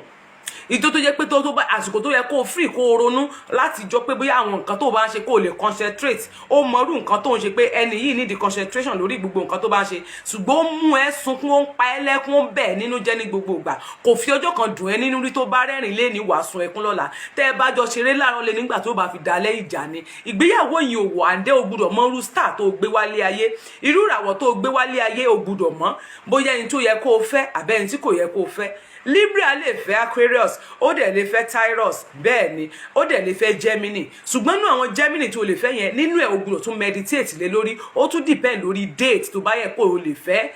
Ìjọ tó jẹ́ pé tó bá àsìkò tó yẹ kó free kó ronú láti jọ pé bóyá àwọn nǹkan tó bá ń ṣe kó lè concentrate, ó mọrú nǹkan tó ń ṣe pé ẹni yìí need concentration lórí gbogbo nǹkan tó bá ń ṣe, ṣùgbọ́n ó mú ẹ sunkún, ó ń pa ẹ́ lẹ́kún, ó ń bẹ̀ nínú jẹ́ ní gbogbo ìgbà. Kò fi ọjọ́ kan dùn ẹ́ nínú rí, tó bá rẹ́rìn lé ní wàá sun ẹkún lọ́la. Tẹ́ ẹ bá jọ ṣeré láàárọ̀ lé nígbà tó bá fi dalẹ̀ ìjà ni. Ìgbéyàwó yìí ò wọ̀ àǹdẹ́, o gbúdọ̀ mọ irú star tó gbé wálé ayé, irú ìràwọ̀ tó gbé wálé ayé, o gbúdọ̀ mọ̀ bóyá ẹni tó yẹ kó o fẹ́ àbẹ́ni tí kò yẹ kó o fẹ́. Libra lè fẹ́ Aquarius, ó dẹ̀ lè fẹ́ Taurus, bẹ́ẹ̀ ni ó dẹ̀ lè fẹ́ Gemini. Ṣùgbọ́n nínú àwọn Gemini tó lè fẹ́ yẹn, nínú ẹ̀ o gbọ́dọ̀ tún meditate lé lórí, ó tún depend lórí date tó bá yẹ kó o lè fẹ́.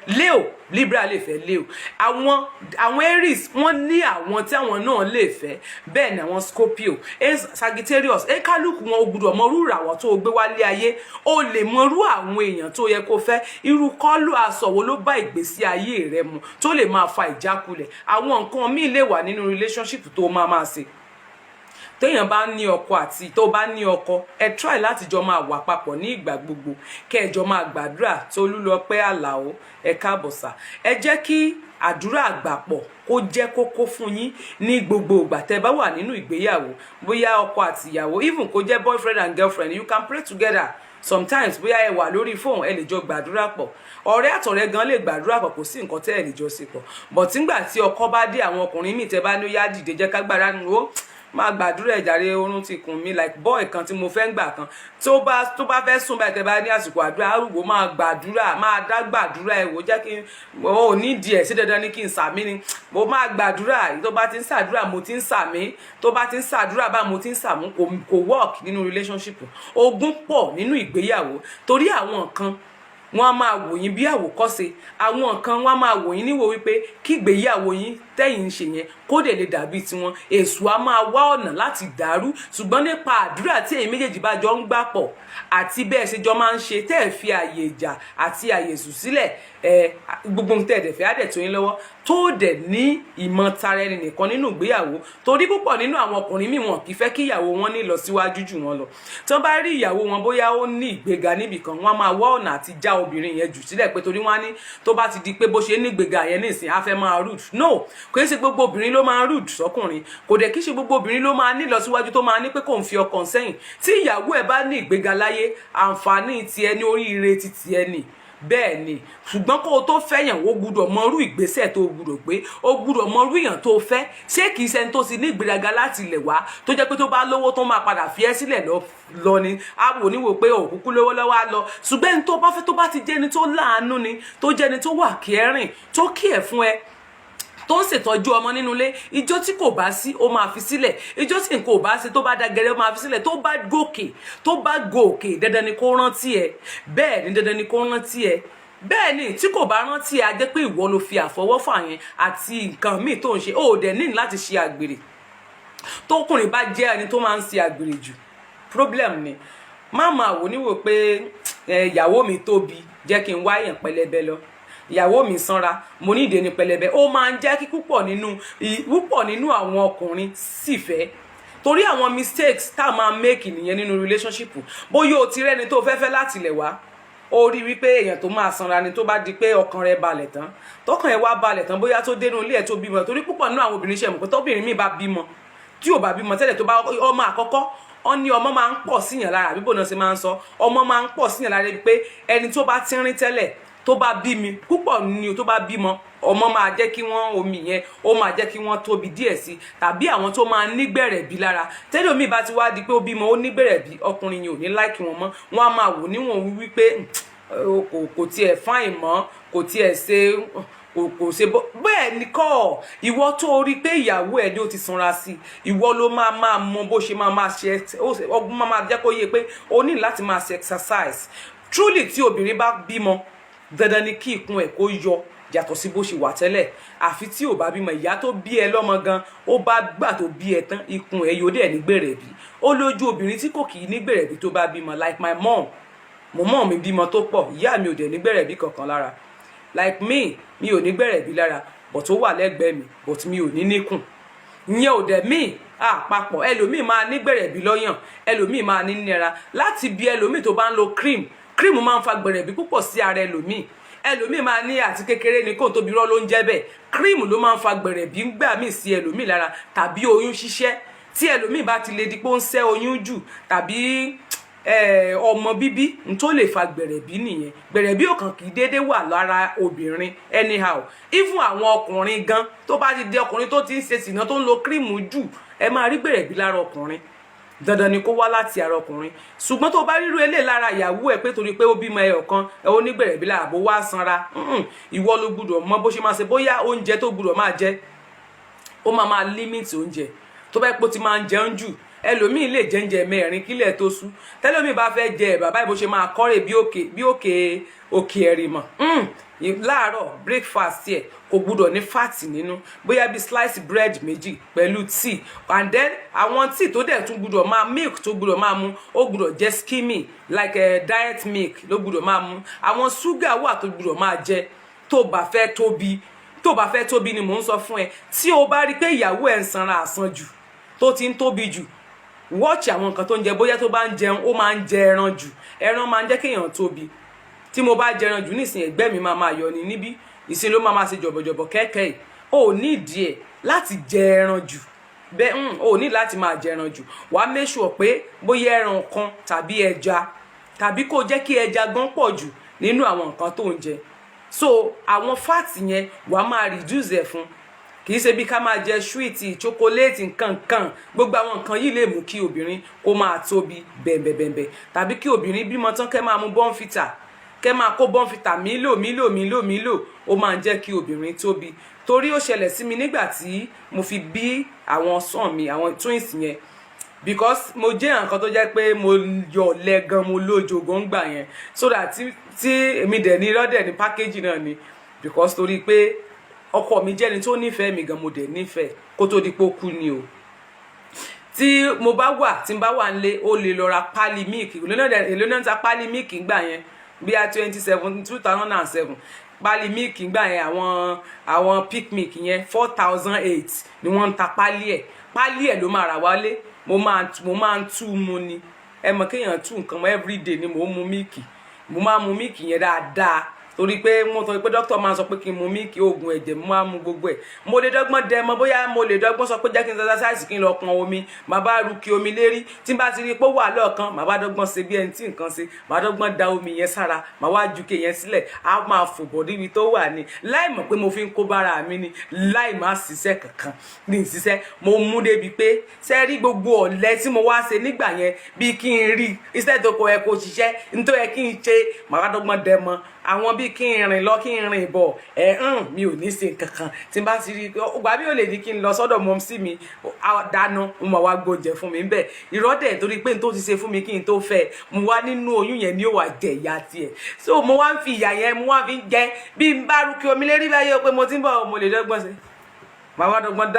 Leo, Libra lè fẹ́ Leo. Àwọn Aries wọ́n ní àwọn tí àwọn náà lè fẹ́, bẹ́ẹ̀ ni àwọn Scorpio, Sagittarius, kálukú wọn o gbọ́dọ̀ mọ irú ìràwọ̀ tó gbé wálé ayé, o lè mọ irú àwọn èèyàn tó yẹ kó fẹ́, irú kọ́lù aṣọ wo ló bá ìgbésí ayé rẹ mu tó lè máa fa ìjákulẹ̀. Àwọn nǹkan míì lè wà nínú relationship tó máa ṣe. Téèyàn bá ní ọkọ àti tó bá ní ọkọ, ẹ try láti jọ máa wà papọ̀ ní ìgbà gbogbo, kẹ́ ẹ jọ máa gbàdúrà. Tolúlọpẹ́ Àlàó, ẹ káàbọ̀ sà. Ẹ jẹ́ kí àdúrà àgbàpọ̀ kó jẹ́ kókó fún yín ní gbogbo ìgbà tẹ́ bá wà nínú ìgbéyàwó, bóyá ọkọ àti ìyàwó, even kó jẹ́ boyfriend and girlfriend, you can pray together. Sometimes bóyá ẹ wà lórí fóònù, ẹ lè jọ gbàdúrà pọ̀. Ọ̀rẹ́ àtọ̀rẹ́ gan lè gbàdúrà pọ̀, kò sí nǹkan tẹ́ ẹ lè jọ ṣe pọ̀. But nígbà tí ọkọ bá dé, àwọn ọkùnrin míì tẹ́ bá ní ó yá dìde jẹ́ ká gbàdúrà nù ó, máa gbàdúrà ẹ̀jàre, orun ti kùn mí, like boy kan tí mo fẹ́ ń gbà kan tó bá fẹ́ sùn báyìí tẹ́ bá ní àsìkò àdúrà, arúgbó máa gbàdúrà, máa dá gbàdúrà ẹ̀wò, jẹ́ kí n ò ní díẹ̀ sí dandan ní kí n sàmí ni, mo máa gbàdúrà. Tó bá ti ń ṣàdúrà mo ti ń sàmí, tó bá ti ń ṣàdúrà bá mo ti ń sàmú, kò work nínú relationship. Ogun pọ̀ nínú ìgbéyàwó torí àwọn nǹkan wọ́n á máa wò yín bí àwòkọ́ṣe, àwọn nǹkan wọ́n á máa wò yín níwò wípé kí ìgbéyàwó yín tẹ́yìn ń ṣe yẹn kó dẹ̀ lè dàbí tiwọn. Èṣù á máa wá ọ̀nà láti dàrú, ṣùgbọ́n nípa àdúrà tí èyí méjèèjì bá jọ ń gbà pọ̀ àti bẹ́ẹ̀ ṣe jọ máa ń ṣe, tẹ́ ẹ̀ fi àyè ìjà àti àyè èṣù sílẹ̀, gbogbo nǹkan tẹ́ ẹ̀ fẹ́ á dẹ̀ tó yín lọ́wọ́, tó dẹ̀ ní ìmọ̀ tara ẹni nìkan nínú ìgbéyàwó. Torí púpọ̀ nínú àwọn ọkùnrin míì wọn kì í fẹ́ kí ìyàwó wọn ní ìlọsíwájú jù wọn lọ. Tí wọ́n bá rí ìyàwó wọn bóyá ó ní ìgbéga níbìkan, wọ́n á máa wá ọ̀nà àti já obìnrin yẹn jù sílẹ̀, pé torí wọ́n á ní tó bá ti di pé bó ṣe ní ìgbéga yẹn nísìn á fẹ́ máa rude. No, kò í ṣe gbogbo obìnrin ló máa rude sọ́kùnrin, kò dẹ̀ kí ṣe gbogbo obìnrin ló máa ní ìlọsíwájú tó máa ní pé kò ń fi ọkàn sẹ́yìn. Tí ìyàwó ẹ̀ bá ní ìgbéga láyé, àǹfààní tiẹ̀ ní oríire ti tiẹ̀ ni, bẹ́ẹ̀ ni. Ṣùgbọ́n kó o tó fẹ́yàn, o gbúdọ̀ mọ irú ìgbésẹ̀ tó gbúdọ̀ gbé, o gbúdọ̀ mọ irú èèyàn tó fẹ́. Ṣé kìí ṣe ẹni tó sì ní ìgbéraga láti ilẹ̀ wá, tó jẹ́ pé tó bá lówó tó máa padà fi ẹ́ sílẹ̀ lọ ni, á wò níwò pé òkúkú lówó lọ́wọ́ á lọ. Ṣùgbọ́n ẹni tó bá fẹ́, tó bá ti jẹ́ ẹni tó láàánú ni, tó jẹ́ ẹni tó wà caring, tó care fún ẹ, tó ń ṣètọ́jú ọmọ nínú ilé, ijọ́ tí kò bá sí ó máa fi sílẹ̀, ijọ́ tí nǹkan ò bá sí tó bá dagẹrẹ ó máa fi sílẹ̀, tó bá gòkè dandan ni kó rántí ẹ, bẹ́ẹ̀ ni dandan ni kó rántí ẹ. Bẹ́ẹ̀ ni tí kò bá rántí ẹ á jẹ́ pé ìwọ ló fi àfọwọ́fà yẹn àti nǹkan míì tó ń ṣe, ó dẹ̀ ní láti ṣe àgbèrè. Tókùnrin bá jẹ́ ẹni tó máa ń ṣe àgbèrè jù, problem ni. Má máa wò níwò pé ìyàwó mi tóbi jẹ́ kí n wá èèyàn pẹlẹbẹ lọ, ìyàwó mi sanra mo ní ìdènì pẹlẹbẹ. Ó máa ń jẹ́ kí púpọ̀ nínú àwọn ọkùnrin sì fẹ́, torí àwọn mistakes tá a máa make nìyẹn nínú relationship. Bóyá o ti rẹ́ni tó fẹ́fẹ́ láti ilẹ̀ wá, ó rí wípé èèyàn tó máa sanra ni, tó bá di pé ọkàn rẹ̀ balẹ̀ tán, tọkàn ẹ̀ wá balẹ̀ tán, bóyá tó dénú ilé ẹ̀ tó bímọ. Torí púpọ̀ nínú àwọn obìnrin ṣe mọ̀ pé tóbìnrin mi bá bímọ, tí ò bá bímọ tẹ́lẹ̀, tó bá ọmọ àkọ́kọ́, ó ní ọmọ máa ń pọ̀ síyàn lára, àbí bó náà ṣe máa ń sọ, ọmọ máa ń pọ̀ síyàn lára pé ẹni tó bá tínrín tẹ́lẹ̀ tó bá bí mi púpọ̀ ni tó bá bímọ, ọmọ máa jẹ́ kí wọ́n omi yẹn ó máa jẹ́ kí wọ́n tóbi díẹ̀ sí. Tàbí àwọn tó máa nígbẹ̀rẹ̀ bí lára, tẹ́lẹ̀ omi bá ti wá di pé ó bímọ ó nígbẹ̀rẹ̀ bí, ọkùnrin yẹn ò ní láìkì wọn mọ́, wọ́n á máa wò níwọ̀n wípé kò tiẹ̀ fáìn mọ́, kò tiẹ̀ ṣe kò ṣe bẹ́ẹ̀ ni kọ́. Ìwọ tó rí pé ìyàwó ẹ̀ ni ó ti sanra sí, ìwọ ló máa mọ bó ṣe máa ṣe, ọgbọ́n máa jẹ́ kó yé pé o ní láti máa ṣe exercise. Truly tí obìnrin bá bímọ, dandan ni kí ikùn ẹ̀ kó yọ yàtọ̀ sí bó ṣe wà tẹ́lẹ̀. Àfi tí ò bá bímọ, ìyá tó bí ẹ lọ́mọ gan, ó bá gbà tó bí ẹ tán, ikùn ẹ̀ yóò dẹ̀ ní gbèrèbí. Ó lójú obìnrin tí kò kì í ní gbèrèbí tó bá bímọ, like my mom. Mọ̀mọ́ mi bímọ tó pọ̀, ìyá mi ò dẹ̀ ní gbèrèbí kankan lára. Like me, mi ò ní gbèrèbí lára, but ó wà lẹ́gbẹ̀ẹ́ mi, but mi ò ní níkùn. Ìyẹn ò dẹ̀ mí àpapọ̀. Ẹlòmíì máa ní gbèrèbí lọ́yàn, ẹlòmíì máa ní nira. Láti bí ẹlòmíì tó bá ń lo cream máa ń fa gbèrèbí púpọ̀ sí ara ẹlòmíì. Ẹlòmíì máa ní àti kékeré ni kó tóbi rọ́ ló ń jẹ́ bẹ́ẹ̀. Cream ló máa ń fa gbèrèbí gbà mí sí ẹlòmíì lára, tàbí oyún ṣíṣẹ́. Tí ẹlòmíì bá ti lè di pé ó ń ṣẹ́ oyún jù, tàbí ọmọ bíbí n tó lè fa gbèrèbí nìyẹn. Gbèrèbí ò kàn kì í déédé wà lára obìnrin anyhow. Even àwọn ọkùnrin gan, tó bá ti di ọkùnrin tó ti ń ṣe sìnà tó ń lo cream jù, ẹ máa rí gbèrèbí lára ọkùnrin. Dandan ni kó wá láti ara ọkùnrin. Ṣùgbọ́n tó bá rírú eléyìí lára ìyàwó ẹ pé torí pé ó bímọ ẹyọ kan, ó ní gbèrèbí lára, bó wá sanra, ìwọ ló gbúdọ̀ mọ bó ṣe máa ṣe. Bóyá oúnjẹ tó gbúdọ̀ máa jẹ, ó máa limit oúnjẹ. Tó bá pé ó ti máa ń jẹun jù, ẹlòmíì lè jẹ́ńjẹ mẹ́rin kílẹ̀ tó sú. Tẹ́lòmíì bá fẹ́ jẹ ẹ̀bà báyìí bó ṣe máa kọ́rè bí òkè ẹ̀rì mọ̀. Láàárọ̀ breakfast ẹ̀ kò gbúdọ̀ ní fat nínú, bóyá bí slice bread méjì pẹ̀lú tea. And then àwọn tea tó dẹ̀ tún gbúdọ̀ máa milk tó gbúdọ̀ máa mu, ó gbúdọ̀ jẹ́ skimmy like diet milk ló gbúdọ̀ máa mu. Àwọn ṣúgà wà tó gbúdọ̀ máa jẹ tó bá fẹ́ tóbi ni mò ń sọ fún ẹ. Tí o bá rí pé ìyàwó ẹ̀ ń sanra àsanjù tó ti ń tóbi jù, watch àwọn nǹkan tó ń jẹ. Bóyá tó bá ń jẹun ó máa ń jẹ ẹran jù, ẹran máa ń jẹ́ kéèyàn tóbi. Tí mo bá jẹ ẹran jù nísìnyí, ẹ̀gbẹ́ mi máa yọ ni níbí, ìsìn ló máa ṣe jọ̀bọ̀jọ̀bọ̀ kẹ́kẹ́. O ní ìdí ẹ̀ láti jẹ ẹran jù bẹ́ẹ̀, o ní láti máa jẹ ẹran jù. Wàá make sure pé bóyá ẹran kan tàbí ẹja, tàbí kó jẹ́ kí ẹja gan pọ̀ jù nínú àwọn nǹkan tó ń jẹ. So àwọn fat yẹn wàá máa reduce ẹ̀ fún. Kì í ṣe bí ká máa jẹ sweet, chocolate, nǹkan gbogbo àwọn nǹkan yìí lè mú kí obìnrin kó máa tóbi bẹ̀m̀bẹ̀m̀bẹ̀. Tàbí kí obìnrin bímọ tán kẹ́ máa mu Bonfita, kẹ́ máa kó Bonfita mílò, ó máa ń jẹ́ kí obìnrin tóbi. Torí ó ṣẹlẹ̀ sí mi nígbà tí mo fi bí àwọn son mi, àwọn twins yẹn. Because mo jẹ́ nǹkan tó jẹ́ pé mo yọ̀ lẹ́gan, mo lójo gbọ̀ngbà yẹn. So that tí èmi dẹ̀ ní lọ́dẹ̀ ní package náà ni. Because torí pé ọkọ mi jẹ́ ẹni tó nífẹ̀ẹ́ mi gan, mo dẹ̀ nífẹ̀ẹ́ kó tó di pé ó kú ni o. Tí mo bá wà nílé, ó lè lọ ra pálí milk. Èló náà ta pálí milk ńgbà yẹn bí i 2007 pálí milk ńgbà yẹn, àwọn peak milk yẹn 4,008 ni wọ́n ń ta pálí ẹ̀ ló máa rà wálé. Mo máa ń tú mu ni. Ẹ mọ̀ kéèyàn tú nǹkan mọ́ everyday ni mo ń mu milk. Mo máa ń mu milk yẹn dáadáa. Torí pé wọ́n sọ pé dókítà máa sọ pé kí n mu mílìkì oògùn ẹ̀jẹ̀, mo máa mu gbogbo ẹ̀. Mo lè dọ́gbọ́n dẹmọ, bóyá mo lè dọ́gbọ́n sọ pé jẹ́ kí n exercise kí n lọ pọn omi, màá bá ru kí omi lérí. Tí n bá ti rí pé ó wà lọ́ọ̀kan, màá bá dọ́gbọ́n ṣe bí ẹni tí nǹkan ṣe, màá dọ́gbọ́n da omi yẹn sára, màá wá ju ké yẹn sílẹ̀, á máa fò bọ̀ níbi tó wà ní. Láì mọ̀ pé mo fi ń kó bára mi ni, láì má ṣiṣẹ́ kankan ní ìṣiṣẹ́. Mo mú débi pé ṣe rí gbogbo ọ̀lẹ tí mo wá ṣe nígbà yẹn, bí kí n rí iṣẹ́ tó kọ ẹ kó ṣiṣẹ́, nítorí ẹ kí n ṣe, màá dọ́gbọ́n dẹmọ. Àwọn bí bí kí n rìn lọ kí n rìn bọ̀ mi ò ní ṣe kankan tí n bá ti rí ọgbà mi ò lè ní kí n lọ sọ́dọ̀ mọ́ sí mi dáná mo máa wá gbóúnjẹ fún mi bẹ́ẹ̀ ìrọ́dẹ̀ torí pé n tó ti ṣe fún mi kí n tó fẹ́ mo wá nínú oyún yẹn ni ó wà jẹ ìyá tiẹ̀ so mo wá ń fi ìyá yẹn mo wá fi ń jẹ bí n bá rú kí omi lérí báyìí pé mo ti ń bọ̀ mo lè dọ́gbọ́n sí màá wá dọ́gbọ́n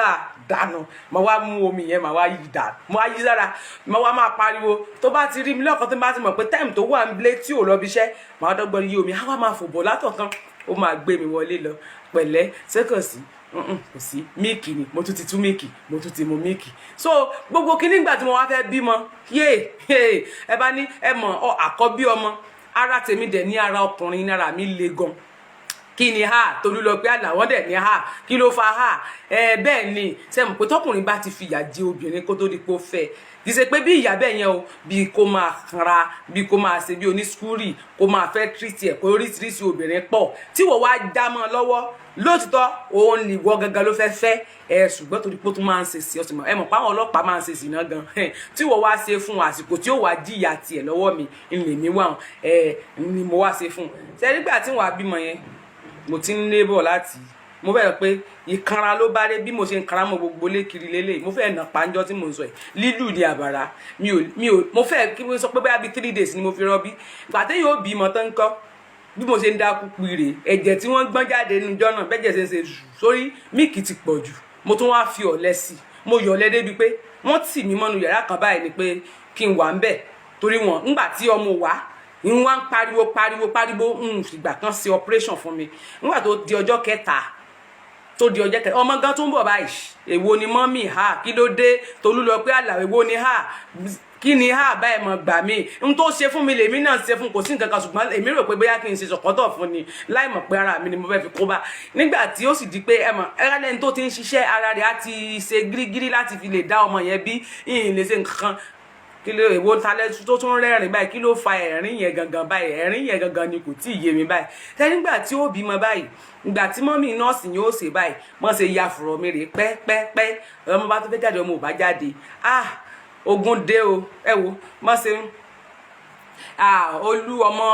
dànù màá wá mú omi yẹn màá wá yí dànù mo wá yí sára màá wá máa pariwo tó bá ti rí mi lọ́kàn tó bá ti mọ̀ pé táìmù tó wà ń blé tí ò lọ bí iṣẹ́ màá dọ́gbọ́n yí omi á wá máa fò bọ̀ látọ̀kan ó máa gbé mi wọlé lọ pẹ̀lẹ́ sẹ́kàn sí kò sí míìkì ni mo tún ti tú míìkì mo tún ti mu míìkì so gbogbo kinní ìgbà tí mo wá fẹ́ bímọ ẹ bá ní ẹ mọ̀ àkọ́bí ọmọ ara tèmi dẹ̀ ní ara ọkùnrin nára mi le gan kí ni ha Tolúlọpẹ́ Àlàó dẹ̀ ní ha kí ló fa ha bẹ́ẹ̀ ni sẹ́mu pé tọkùnrin bá ti fìyà jẹ obìnrin kó tó di pé ó fẹ́ kì í ṣe pé bí ìyá bẹ́ẹ̀ yẹn o bí kó máa kanra bí kó máa ṣe bí oníṣkúrì kó máa fẹ́ tírìtì ẹ̀ pé oríṣiríṣi obìnrin pọ̀ tí wọ́n wá já mọ́ lọ́wọ́ lóòtítọ́ òun lè wọ́ gangan ló fẹ́ ṣùgbọ́n torí pé ó tún máa ń ṣe sí ọ̀sìn mọ́ ẹ mọ̀ pé àwọn ọlọ́pàá máa ń ṣe sí náà gan tí wọ́n wá ṣe fún àsìkò tí ó wá jìyà tiẹ̀ lọ́wọ́ mi ìlè mi wà ni mo wá ṣe fún ṣe nígbà tí wọ́n á bímọ yẹn mo ti ń lébọ̀ láti mo bẹ̀rẹ̀ pé ìkanra ló bá dé bí mo ṣe ń kanra mọ́ gbogbo lékiri lélẹ̀ mo fẹ́ nà pàǹjọ́ tí mo ń sọ ẹ̀ lílù ní àbàrà mi ò mo fẹ́ kí wọ́n sọ pé bóyá bíi 3 days ni mo fi rọ́bí pàtẹ́ yóò bímọ tán kọ́ bí mo ṣe ń dákú pire ẹ̀jẹ̀ tí wọ́n gbọ́n jáde níjọ́ náà bẹ́jẹ̀ ṣe ń ṣe jù sórí míìkì ti pọ̀ jù mo tún wá fi ọ̀lẹ sí mo yọ̀lẹ débi pé wọ́n tì mí mọ́nu yàrá kan báyìí ni pé kí n wà ń bẹ̀ torí wọn ńgbà tí ọmọ wá ń wá ń pariwo ìgbà kan ṣe operation fún mi nígbà tó di ọjọ́ kẹta ọmọ gan tó ń bọ̀ báyìí èwo ni mọ́mì ha kí ló dé Tolúlọpẹ́ Àlàó èwo ni ha kí ni ha báyìí mọ̀ gbà mí n tó ṣe fún mi lèmi náà ṣe fún kò sí nǹkan kan ṣùgbọ́n èmi rò pé bóyá kí n ṣe ṣọ̀kọ́tọ̀ fún ni láì mọ̀ pé ara mi ni mo fẹ́ fi kó bá nígbà tí ó sì di pé ẹ̀rọ lẹ́ni tó ti ń ṣiṣẹ́ ara rẹ̀ á ti ṣe gírígírí láti fi lè dá ọmọ yẹn bí ìyìn lè ṣe nǹkan kí ló èwo talẹ tó tún rẹ́rìn báyìí kí ló fa ẹ̀rín yẹn gangan báyìí ẹ̀rín yẹn gangan ni kò tí ì yé mi báyìí tẹ nígbà tí ó bímọ báyìí ìgbà tí mọ́mí nọ́ọ̀sì yóò ṣe báyìí wọ́n ṣe ya fùrọ̀ mi rè pẹ́pẹ́pẹ́ ọmọ bá tó fẹ́ jáde ọmọ ò bá jáde ogun dé o ẹ wo mọ́ ṣe olú ọmọ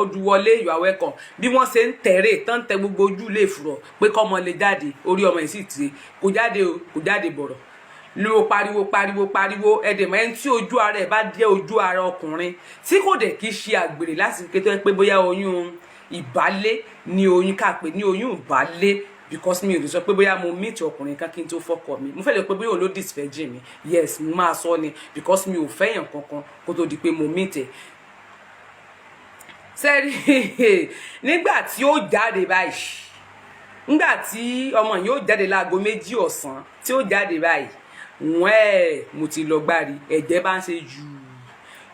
Odùwọlé you are welcome bí wọ́n ṣe ń tẹ̀rẹ̀ tán tẹ gbogbo ojú lè fùrọ̀ pé kọ́mọ lè jáde orí ọmọ yìí sì tì kò jáde o kò jáde bọ̀rọ̀ ló pariwo ẹdẹmọ ẹni tí ojú ara ẹ bá jẹ ojú ara ọkùnrin tí kò dẹ̀ kí ṣe àgbèrè láti fi kété pé bóyá oyún ìbálé ni oyún káàpẹ ní oyún ìbálé because mi ò lè sọ pé bóyá mo meet ọkùnrin kan kí n tó fọkọ mi mo fẹ́ lè pé bóyá òun ló disvirgin mi yes mo máa sọ ni because mi ò fẹ́yàn kankan kó tó di pé mo meet ẹ sẹ́rí nígbà tí ó jáde báyìí nígbà tí ọmọ yìí ó jáde láago 2 ọ̀sán tí ó jáde báyìí mo ti lọ gbárí ẹ̀jẹ̀ bá ń ṣe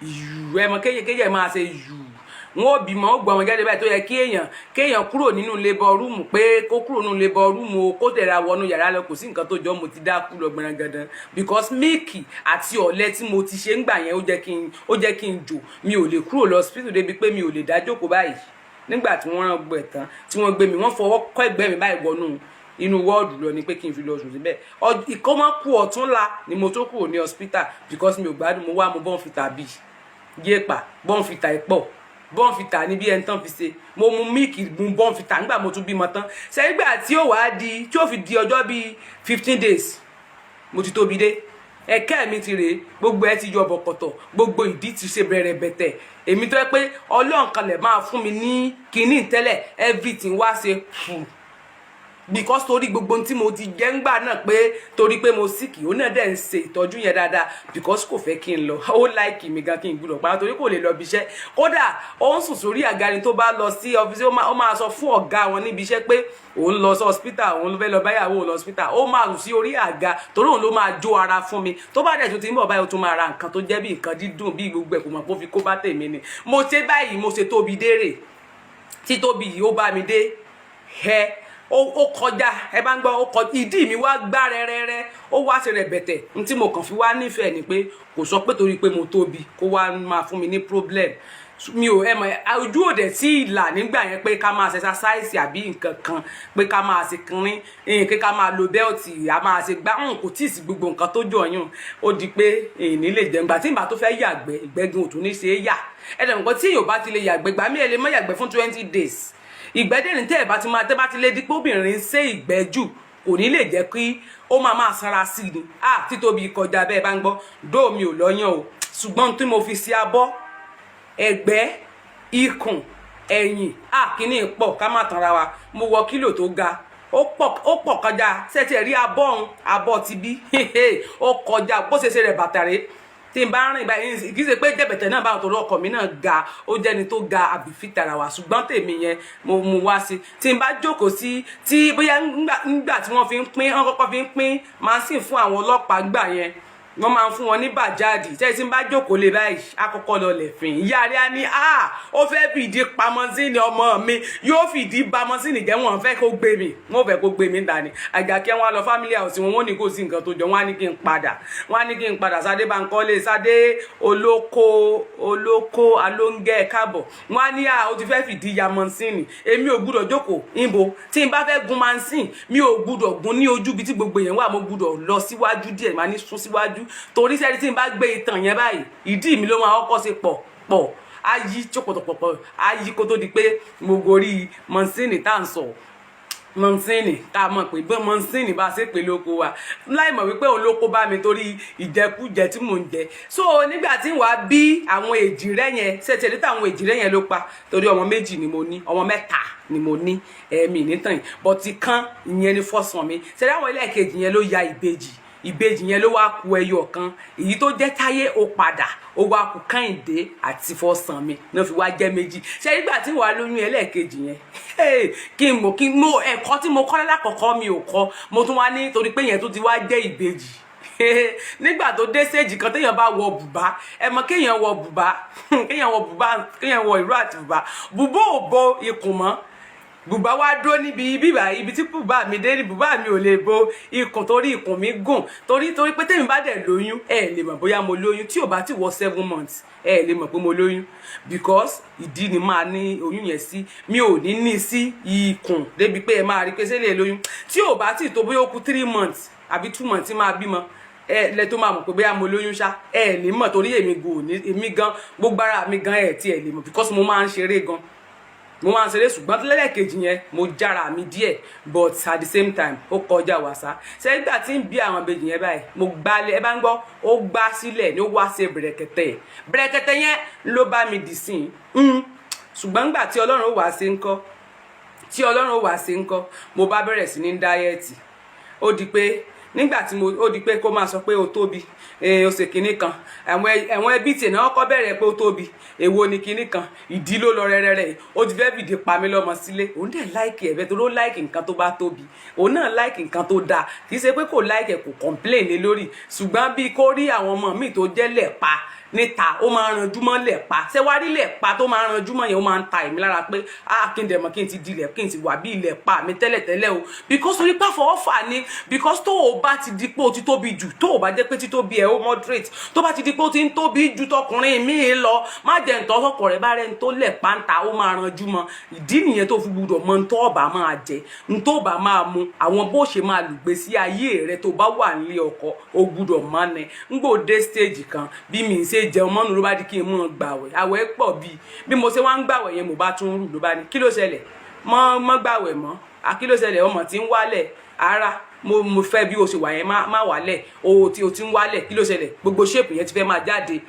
yù ẹmọ kéyèkéyè máa ṣe yù wọn ò bímọ ó gbọmọ jáde báyìí tó yẹ kéèyàn kúrò nínú labour room pé kó kúrò nínú labour room o kó tẹ̀ra wọnú yàrá lọ kò sí nǹkan tó jọ mo ti dákú lọ gbẹrangandan because míìkì àti ọ̀lẹ tí mo ti ṣe ń gbà yẹn ó jẹ́ kí n jò mi ò lè kúrò lọ hospital débi pé mi ò lè dá jókòó báyìí nígbà tí wọ́n rán gbẹ̀ tán tí wọ́n gbé mi wọ́n fọwọ́ kọ́ ẹ̀gbẹ́ mi báyìí wọnú inú wọ́ọ̀dù lọ ni pé kí n fi lọ sùn síbẹ̀ ìkọ́mọ́ kú ọ̀túnla ni mo tó kúrò ní hospital because mi ò gbádùn mo wá mo bọ́ǹfìtà bíi yéèpà bọ́ǹfìtà ẹ̀pọ̀ bọ́ǹfìtà ní bí ẹni tán fi ṣe mo mu míìkì mu bọ́ǹfìtà nígbà mo tún bímọ tán sẹ́gbà tí ó wàá di tí ó fi di ọjọ́ bíi 15 days mo ti tóbi dé ẹ̀kẹ́ mi ti rèé gbogbo ẹ ti yọ bọ̀kọ̀tọ̀ gbogbo ìdí ti ṣe bẹ̀rẹ̀ bẹ̀tẹ̀ èmi tó yẹ pé Ọlọ́run kan lè máa fún mi ní kinní tẹ́lẹ̀ everything wá ṣe fún because torí gbogbo tí mo ti jẹ́ ńgbà náà pé torí pé mo sick ó náà dẹ̀ ń ṣe ìtọ́jú yẹn dáadáa because kò fẹ́ kí n lọ ó like mi gan kí n gbúdọ̀ pa torí kò lè lọ bí iṣẹ́ kódà ó ń sùn sórí àga ni tó bá lọ sí ọ́fíìsì ó máa sọ fún ọ̀gá wọn níbi iṣẹ́ pé òun lọ sí hospital òun fẹ́ lọ báyàwó òun lọ hospital ó máa rùn sí orí àga torí òun ló máa jó ara fún mi tó bá dẹ̀ tó ti ń bọ̀ báyìí ó tún máa ra nǹkan tó jẹ́ bí nǹkan dídùn bí gbogbo ẹ̀ kò mọ̀ pé ó fi kó bá tèmi ni mo ṣe báyìí mo ṣe tóbi dérè tí tóbi yìí ó bá mi dé ó kọjá ẹ bá ń gbọ́ ó kọjá ìdí mi wá gbá rẹ́rẹ́rẹ́ ó wá ṣe rẹ̀bẹ̀tẹ̀ tí mo kàn fi wá nífẹ̀ẹ́ ni pé kò sọ pé torí pé mo tóbi kó wá máa fún mi ní problem mi ò ẹ mọ̀ ojú òde tí ìlà nígbà yẹn pé ká máa ṣe exercise àbí nǹkan kan pé ká máa ṣe kínrín pé ká máa lo bẹ́ẹ̀tì a máa ṣe gbá kò tí ì sí gbogbo nǹkan tó jọ yún ó di pé èyí lè jẹun gbà tí ìgbà tó fẹ́ yàgbẹ́ ìgbẹ́gun ò tún ní ṣe é yà ẹ̀dẹ̀ nǹkan tí èèyàn bá ti lè yàgbẹ́ gbà mí ẹ lè má yàgbẹ́ fún 20 days ìgbẹ́dẹ̀rìn tẹ́ ẹ̀ bá ti máa tẹ́ bá ti lè di pé obìnrin ṣe ìgbẹ́ jù kò ní lè jẹ́ kí ó máa sanra sí ni títóbi kọjá bẹ́ẹ̀ bá ń gbọ́ dóò mi ò lọ́yàn o ṣùgbọ́n tí mo fi sí abọ́ ẹ̀gbẹ́ ikùn ẹ̀yìn kíní pọ̀ ká má tanra wa mo wọ kílò tó ga ó pọ̀ kọjá sẹ́tì rí abọ́ ti bí ó kọjá bó ṣe rẹ̀ bàtàrẹ́ tí n bá rìn báyìí kì í ṣe pé jẹ̀bẹ̀tẹ̀ náà bá ọ̀tọ̀ ọkọ̀ mi náà ga ó jẹ́ni tó ga àbífí tara wa ṣùgbọ́n tèmi yẹn mo mú wá sí tí n bá jókòó sí tí bóyá ńgbà tí wọ́n kọ́kọ́ fi ń pín màsíìn fún àwọn ọlọ́pàá gbà yẹn wọ́n máa ń fún wọn ní bàjáàdì tẹ́lẹ̀ tí n bá jókòó lè báyìí àkọ́kọ́ lọ lẹ̀fìn ìyá rẹ̀ á ní ó fẹ́ fìdí pamọ́ sí ni ọmọ mi yóò fìdí pamọ́ sí ni jẹ́ wọn fẹ́ kó gbé mi wọn fẹ́ kó gbé mi dání àgàkẹ́ wọn lọ family house wọn ní kò sí nǹkan tó jọ wọn á ní kí n padà Sade Bankole Sade olóko alóńgẹ́ káàbọ̀ wọn á ní ó ti fẹ́ fìdí ya mọ́sìnì èmi ò gbúdọ̀ jókòó ìbò tí n bá fẹ́ gun mọ́sìn mi ò gbúdọ̀ gun ní ojú bí tí gbogbo yẹn wà mo gbúdọ̀ lọ síwájú díẹ̀ máa ní sún síwájú torí sẹ́ni tí n bá gbé ìtàn yẹn báyìí ìdí mi ló máa kọ́kọ́ ṣe pọ̀ ayí chopọ̀tọ̀pọ̀ ayí kó tó di pé mo gorí mọ́sìnì tá à ń sọ mọ́sìnì ká mọ̀ pé bọ́ mọ́sìnì bá ṣe pé lóko wa láì mọ̀ wípé òun ló kó bá mi torí ìjẹkújẹ tí mò ń jẹ so nígbà tí wàá bí àwọn èjìrẹ́ yẹn ṣètì ẹ̀dítà àwọn èjìrẹ́ yẹn ló pa torí ọmọ méjì ni mo ní ọmọ mẹ́ta ni mo ní ẹ̀mí nítàn yìí bọ́tí kan ìyẹn ni fọ́sàn mi ṣẹlẹ̀ àwọn ẹlẹ́ẹ̀kejì yẹn ló ya ìbejì yẹn ló wá ku ẹyọ kan èyí tó jẹ́ Táyé ó padà ó wá ku Kẹ́hìndé àti Fọ́sàn mi náà fi wá jẹ́ méjì ṣe nígbà tí wàá lóyún ẹlẹ́ẹ̀kejì yẹn kí n mọ̀ ẹ̀kọ́ tí mo kọ́ lákọ̀ọ́kọ́ mi ò kọ́ mo tún wá ní torí pé yẹn tó ti wá jẹ́ ìbejì nígbà tó dé stage kan téèyàn bá wọ bùbá ẹ mọ̀ kéèyàn wọ ìró àti bùbá ò bo ikùn mọ́ bùbá wá dúró níbi bíbá ibi tí bùbá mi dé ní bùbá mi ò lè bo ikùn torí ikùn mi gùn torí pé tèmi bá dẹ̀ lóyún lè mọ̀ bóyá mo lóyún tí ò bá ti wọ 7 months lè mọ̀ pé mo lóyún because ìdí ni máa ní oyún yẹn sí mi ò ní sí ikùn débi pé ẹ máa rí pé sẹ́lẹ̀ lóyún tí ò bá ti tó bóyá ó kù 3 months àbí 2 months máa bímọ lẹ tó máa mọ̀ pé bóyá mo lóyún ṣá lè mọ̀ torí èmi gan gbogbo ara mi gan tí lè mọ̀ because mo máa ń ṣeré gan mo máa ń ṣeré ṣùgbọ́n lẹ́lẹ́kejì yẹn mo jára mi díẹ̀ but at the same time ó kọjá wàsá ṣe nígbà tí ń bí àwọn ìbejì yẹn báyìí mo gbálẹ̀ ẹ bá ń gbọ́ ó gbá sílẹ̀ ní ó wá ṣe bẹ̀rẹ̀kẹ̀tẹ̀ yẹn ló bá mi dì sí ṣùgbọ́n nígbà tí Ọlọ́run ó wá ṣe ń kọ́ mo bá bẹ̀rẹ̀ sí ní dáyẹ̀tì ó di pé nígbà tí ó di pé kó máa sọ pé ó tóbi ó ṣe kinní kan àwọn ẹbí tiẹ̀ náà kọ́ bẹ̀rẹ̀ pé ó tóbi èwo ni kinní kan ìdí ló lọ rẹ́rẹ́rẹ́ ó ti fẹ́ fìdí pa mí lọ́mọ sílé òun dẹ̀ láìkì ẹ̀fẹ́ tó ló láìkì nǹkan tó bá tóbi òun náà láìkì nǹkan tó dáa kì í ṣe pé kò láìkì kò complain lé lórí ṣùgbọ́n bí kò rí àwọn ọmọ míì tó jẹ́ lẹ̀pa níta ó máa ranjú mọ́ lẹ̀pa ṣé wá rí lẹ̀pa tó máa ranjú mọ́ yẹn ó máa ń ta èmi lára pé kí n dẹ̀ mọ̀ kí n ti di kí n ti wà bí ilẹ̀pa mi tẹ́lẹ̀tẹ́lẹ̀ o because orí pàfọ́ ọ̀fà ni because tó o bá ti di pé o ti tóbi jù tó o bá jẹ́ pé títóbi ẹ̀ ó moderate tó bá ti di pé o ti ń tóbi ju tọkùnrin míì lọ má jẹ́ ǹtọ́ ọkọ̀ rẹ̀ bá rẹ̀ ń tó lẹ̀pa ń ta ó máa ranjú mọ́ ìdí nìyẹn tó fi gbúdọ̀ mọ ǹtọ́ ọ̀bà máa jẹ ǹtọ́ ọ̀bà máa mu àwọn bó ṣe máa lùgbé sí ayé rẹ tó bá wà nílé ọkọ o gbúdọ̀ máa nẹ ńgbò dé stage kan bí mi ń ṣe jẹun mọ́nu ló bá di kí n mọ̀ gbàwẹ̀ àwẹ̀ pọ̀ bí mo ṣe wá ń gbàwẹ̀ yẹn mo bá tún rù ló bá ní kí ló ṣẹlẹ̀ mọ́ gbàwẹ̀ mọ́ kí ló ṣẹlẹ̀ ọmọ tí ń wálẹ̀ ara mo fẹ́ bí o ṣe wà yẹn má wálẹ̀ o ti ń wálẹ̀ kí ló ṣẹlẹ̀ gbogbo shape yẹn ti fẹ́ máa jáde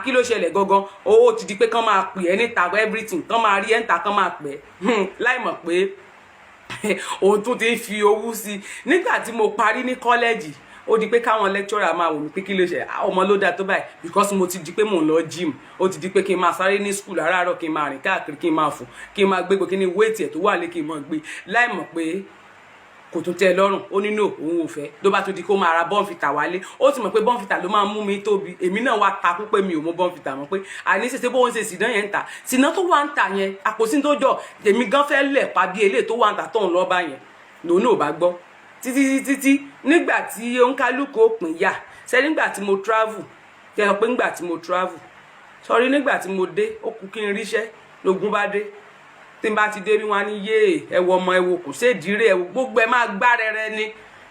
kí ló ṣẹlẹ̀ gangan owó ti di pé kán máa pè ẹ́ níta everything kán máa rí ẹ́ níta kán máa pè ẹ́ láì mọ̀ pé òun tún ti ń fi owó sí nígbà tí mo parí ní kọ́lẹ́jì ó di pé káwọn lecturer máa wò mí pé kí ló ṣe ọmọ ló dáa tó báyìí because mo ti di pé mò ń lọ gym ó ti di pé kí n máa sáré ní school àràárọ̀ kí n máa rìn káàkiri kí n máa fò kí n máa gbégbé kí ni weight ẹ̀ tó wà lé kí n máa gbé láì mọ̀ pé kò tún tẹ́ lọ́rùn ó nínú òun ò fẹ́ ló bá tún di kó máa ra bọ́ǹfìtà wálé ó ti mọ̀ pé bọ́ǹfìtà ló máa mú mi tóbi èmi náà wá takú pé mi ò mú bọ́ǹfìtà mọ́ pé àní ṣe bó ń ṣe sìná yẹn ń tà sìná tó wà ń tà yẹn àpòsí tó jọ èmi gan fẹ́ lẹ̀ pa bí eléyìí tó wà ń tà tó ń lọ́ bá yẹn lòun náà ò bá gbọ́ títí nígbà tí oníkálukú òpin yà ṣe nígbà tí mo travel tẹ ọ pé nígbà tí mo travel sọrí nígbà tí mo dé ó kú kí n ríṣẹ́ lógún bá dé tí n bá ti dé bí wọn á ní yéè ẹ wo ọmọ ẹ wo kò sédìírè ẹ wo gbogbo ẹ máa gbá rẹrẹ ni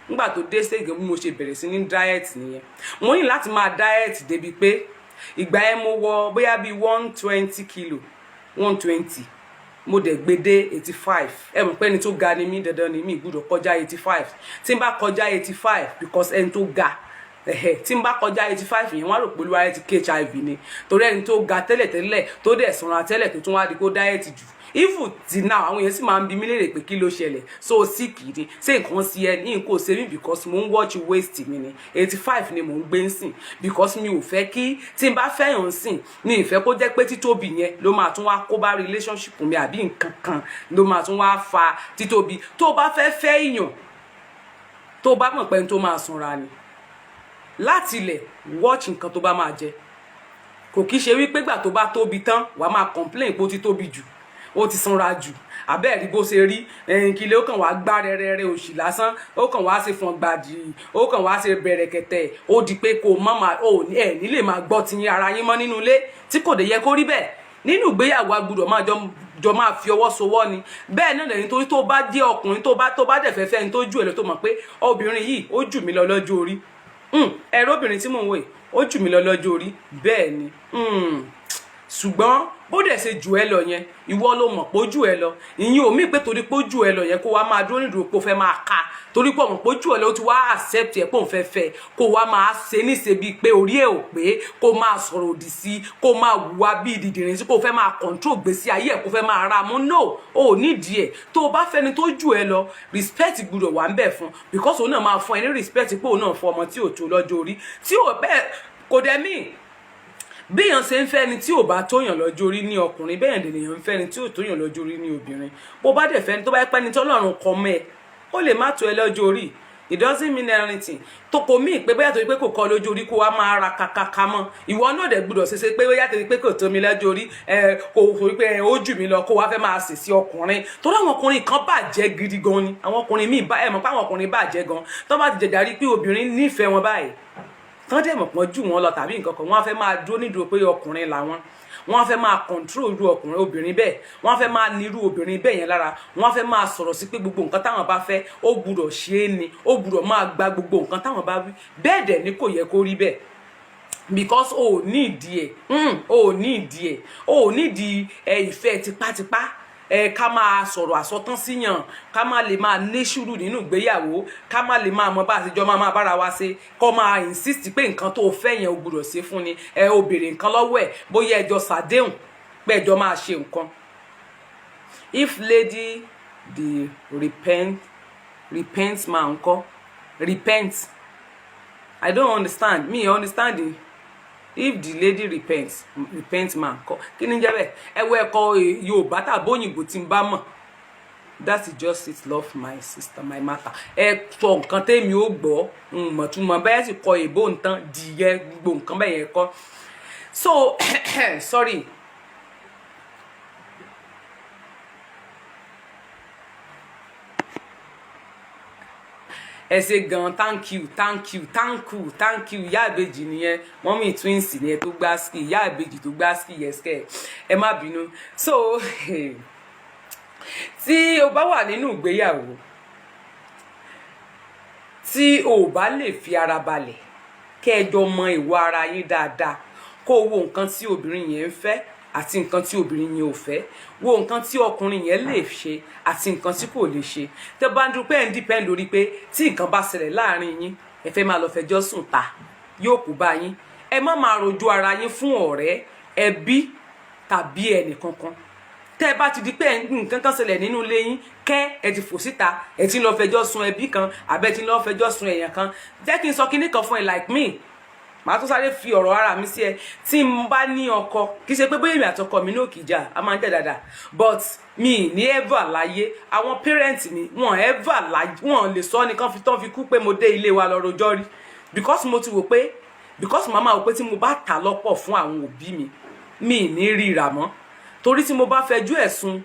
nígbà tó dé stage bí mo ṣe bẹ̀rẹ̀ sí ní diet nìyẹn mo ní láti máa diet débi pé ìgbà yẹn mo wọ bóyá bíi 120 kilo 120 mo dẹ̀ gbé dé 85 ẹ mọ̀ pé ẹni tó ga ni mí dandan ni mí gbọ́dọ̀ kọjá 85 tí n bá kọjá 85 because ẹni tó ga tí n bá kọjá 85 yẹn wọ́n rò pé olúwa ti HIV ni torí ẹni tó ga tẹ́lẹ̀tẹ́lẹ̀ tó dẹ̀ sanra tẹ́lẹ̀ tó tún wá di kó diet jù even till now àwọn èèyàn sì máa ń bi mí léèrè pé kí ló ṣẹlẹ̀ so sick ni ṣé nǹkan sí ẹ ní nǹkan ṣe mí because mo ń watch waist mi ni 85 ni mo ń gbé ń sìn because mi ò fẹ́ kí tí n bá fẹ́yàn ń sìn ní ìfẹ́ kó jẹ́ pé títóbi yẹn ló máa tún wá kó bá relationship mi àbí nǹkan kan ló máa tún wá fa títóbi tó bá fẹ́ fẹ́ èèyàn tó bá mọ̀ pé n tó máa sanra ni láti ilẹ̀ watch nǹkan tó bá máa jẹ kò kí ṣe wípé gbà tó bá tóbi tán wàá máa complain pé ó ti tóbi jù ó ti sanra jù àbẹ́ẹ̀rí bó ṣe rí kílé ó kàn wá gbá rẹ́rẹ́rẹ́ òṣì lásán ó kàn wá ṣe fọn gbàdì ó kàn wá ṣe bẹ̀rẹ̀kẹ̀tẹ̀ ó di pé kò mọ́ máa ò ní ẹ̀ nílé máa gbọ́ ti ara yín mọ́ nínú ilé tí kò dé yẹ kó rí bẹ́ẹ̀ nínú ìgbéyàwó agbọ́dọ̀ máa jọ máa fi ọwọ́ sowọ́ ni bẹ́ẹ̀ náà lẹ́yìn torí tó bá jẹ́ ọkùnrin tó bá dẹ̀ fẹ́fẹ́ ní tó jù ẹ̀ lọ tó mọ̀ pé obìnrin yìí ó jù mí lọ lọ́jọ́ orí ẹ̀rọ obìnrin tí mò ń wò yìí ó jù mí lọ lọ́jọ́ orí bẹ́ẹ̀ ni ṣùgbọ́n bó dẹ̀ ṣe jù ẹ lọ yẹn ìwọ ló mọ̀ pé ó jù ẹ lọ ìyẹn ò mí pé torí pé ó jù ẹ lọ yẹn kó wá máa dúró nídùú pé ó fẹ́ máa ka torí pé ọmọ pé ó jù ẹ lọ ó ti wá accept ẹ pé òun fẹ́ fẹ́ kó wá máa ṣe níṣe bíi pé orí ẹ ò pé kó máa sọ̀rọ̀ òdì sí kó máa wùwà bíi dìdìrín sí kó fẹ́ máa control gbèsè ayé ẹ kó fẹ́ máa ra mú no ò nídìí ẹ tó o bá fẹ́ni tó jù ẹ lọ respect gbọ́dọ̀ wà ń bẹ̀ fún because òun náà máa fún ẹ ní respect pé òun náà fún ọmọ tí ò tó lọ́jọ́ orí tí ò bẹ́ẹ̀ kò dẹ̀ míì bí èèyàn ṣe ń fẹ́ ni tí ò bá tóyàn lọ́jọ́ orí ní ọkùnrin bẹ́ẹ̀ ni èèyàn ń fẹ́ ni tí ò tóyàn lọ́jọ́ orí ní obìnrin bó bá dẹ̀ fẹ́ ni tó bá yẹ pé ni tọ́lọ́run kọ mọ́ ẹ ó lè má tó ẹ lọ́jọ́ orí it doesn't mean anything tó kò mí pé bóyá torí pé kò kọ lójú orí kó wá máa ra kàkàkà mọ́ ìwọ náà dẹ̀ gbọ́dọ̀ ṣe pé bóyá torí pé kò tó mi lọ́jọ́ orí kò torí pé ó jù mí lọ kó wá fẹ́ máa sè sí ọkùnrin torí àwọn ọkùnrin kan bàjẹ́ gidi gan ni àwọn ọkùnrin míì ẹ mọ̀ pé àwọn ọkùnrin bàjẹ́ gan tó bá ti jẹ̀jà rí pé obìnrin nífẹ̀ẹ́ wọn báyìí tán dẹ̀ mọ̀ pọ́n jù wọ́n lọ tàbí nǹkan kan wọ́n á fẹ́ máa dúró nídùú pé ọkùnrin làwọn wọ́n á fẹ́ máa control irú ọkùnrin obìnrin bẹ́ẹ̀ wọ́n á fẹ́ máa ní irú obìnrin bẹ́ẹ̀ yẹn lára wọ́n á fẹ́ máa sọ̀rọ̀ sí pé gbogbo nǹkan táwọn bá fẹ́ ó gbúdọ̀ ṣe é ni ó gbúdọ̀ máa gba gbogbo nǹkan táwọn bá wí bẹ́ẹ̀ dẹ̀ ni kò yẹ kó rí bẹ́ẹ̀ because o ò ní ìdí ẹ̀ o ò ní ìdí ẹ̀ o ò ní ìdí ìfẹ́ tipátipá ká máa sọ̀rọ̀ àsọtán síyàn ká má lè máa ní sùúrù nínú ìgbéyàwó ká má lè máa mọ bá àtijọ́ máa bára wa ṣe kó máa insist pé nǹkan tó fẹ́ yẹn o gbọ́dọ̀ ṣe fún ni o béèrè nǹkan lọ́wọ́ ẹ̀ bóyá ẹjọ́ ṣàdéhùn pé ẹjọ́ máa ṣe nǹkan. If lady the repent máa ń kọ́ repent I don't understand me understanding if the lady repent man kọ kí ni jẹ́ bẹ́ẹ̀ ẹ wo ẹ̀kọ́ Yorùbá tàbí òyìnbó tí n bá mọ̀ that is just it love my sister my matter ẹ sọ nǹkan tẹ́mi ó gbọ́ mọ̀túnmọ̀ bẹ́ẹ̀ sì kọ èbó nǹkan dìyẹ gbogbo nǹkan bẹ́ẹ̀ yẹn kọ́ so sorry ẹ ṣé gan thank you ìyá ìbejì nìyẹn mọ́mí twins nìyẹn tó gbá ski ìyá ìbejì tó gbá ski yẹsẹ̀ ẹ má bínú so tí o bá wà nínú ìgbéyàwó tí o bá lè fi ara balẹ̀ kẹ́ẹ̀jọ mọ ìwà ara yín dáadáa kó o wo nǹkan tí obìnrin yẹn ń fẹ́ àti nǹkan tí obìnrin yẹn ò fẹ́ wo nǹkan tí ọkùnrin yẹn lè ṣe àti nǹkan tí kò lè ṣe tẹ́ bá ń dúpẹ́ ń dìpẹ́ lórí pé tí nǹkan bá ṣẹlẹ̀ láàrin yín ẹ fẹ́ máa lọ fẹjọ́ sùn ta yóò kú bá yín ẹ má máa rojọ́ ara yín fún ọ̀rẹ́ ẹbí tàbí ẹnì kankan tẹ́ bá ti di pé nǹkan kan ṣẹlẹ̀ nínú ilé yín kẹ́ ẹ ti fò síta ẹ ti lọ fẹjọ́ sùn ẹbí kan àbẹ́ ti lọ fẹjọ́ sùn èèyàn kan jẹ́ kí n sọ kinní kan fún ẹ like me màá tún sáré fi ọ̀rọ̀ ara mi sí ẹ tí n bá ní ọkọ kì í ṣe pé bóyá èmi àtọkọ mi náà kì í jà a máa ń jà dáadáa but mi ní ever láyé àwọn parents mi wọn ever láyé wọn lè sọ nìkan fi tán fi kú pé mo dé ilé wa lọ rojọ́ rí because mo ti wò pé because màmá wò pé tí mo bá tà lọ́pọ̀ fún àwọn òbí mi ní ríra mọ́ torí tí mo bá fẹjú ẹ̀sùn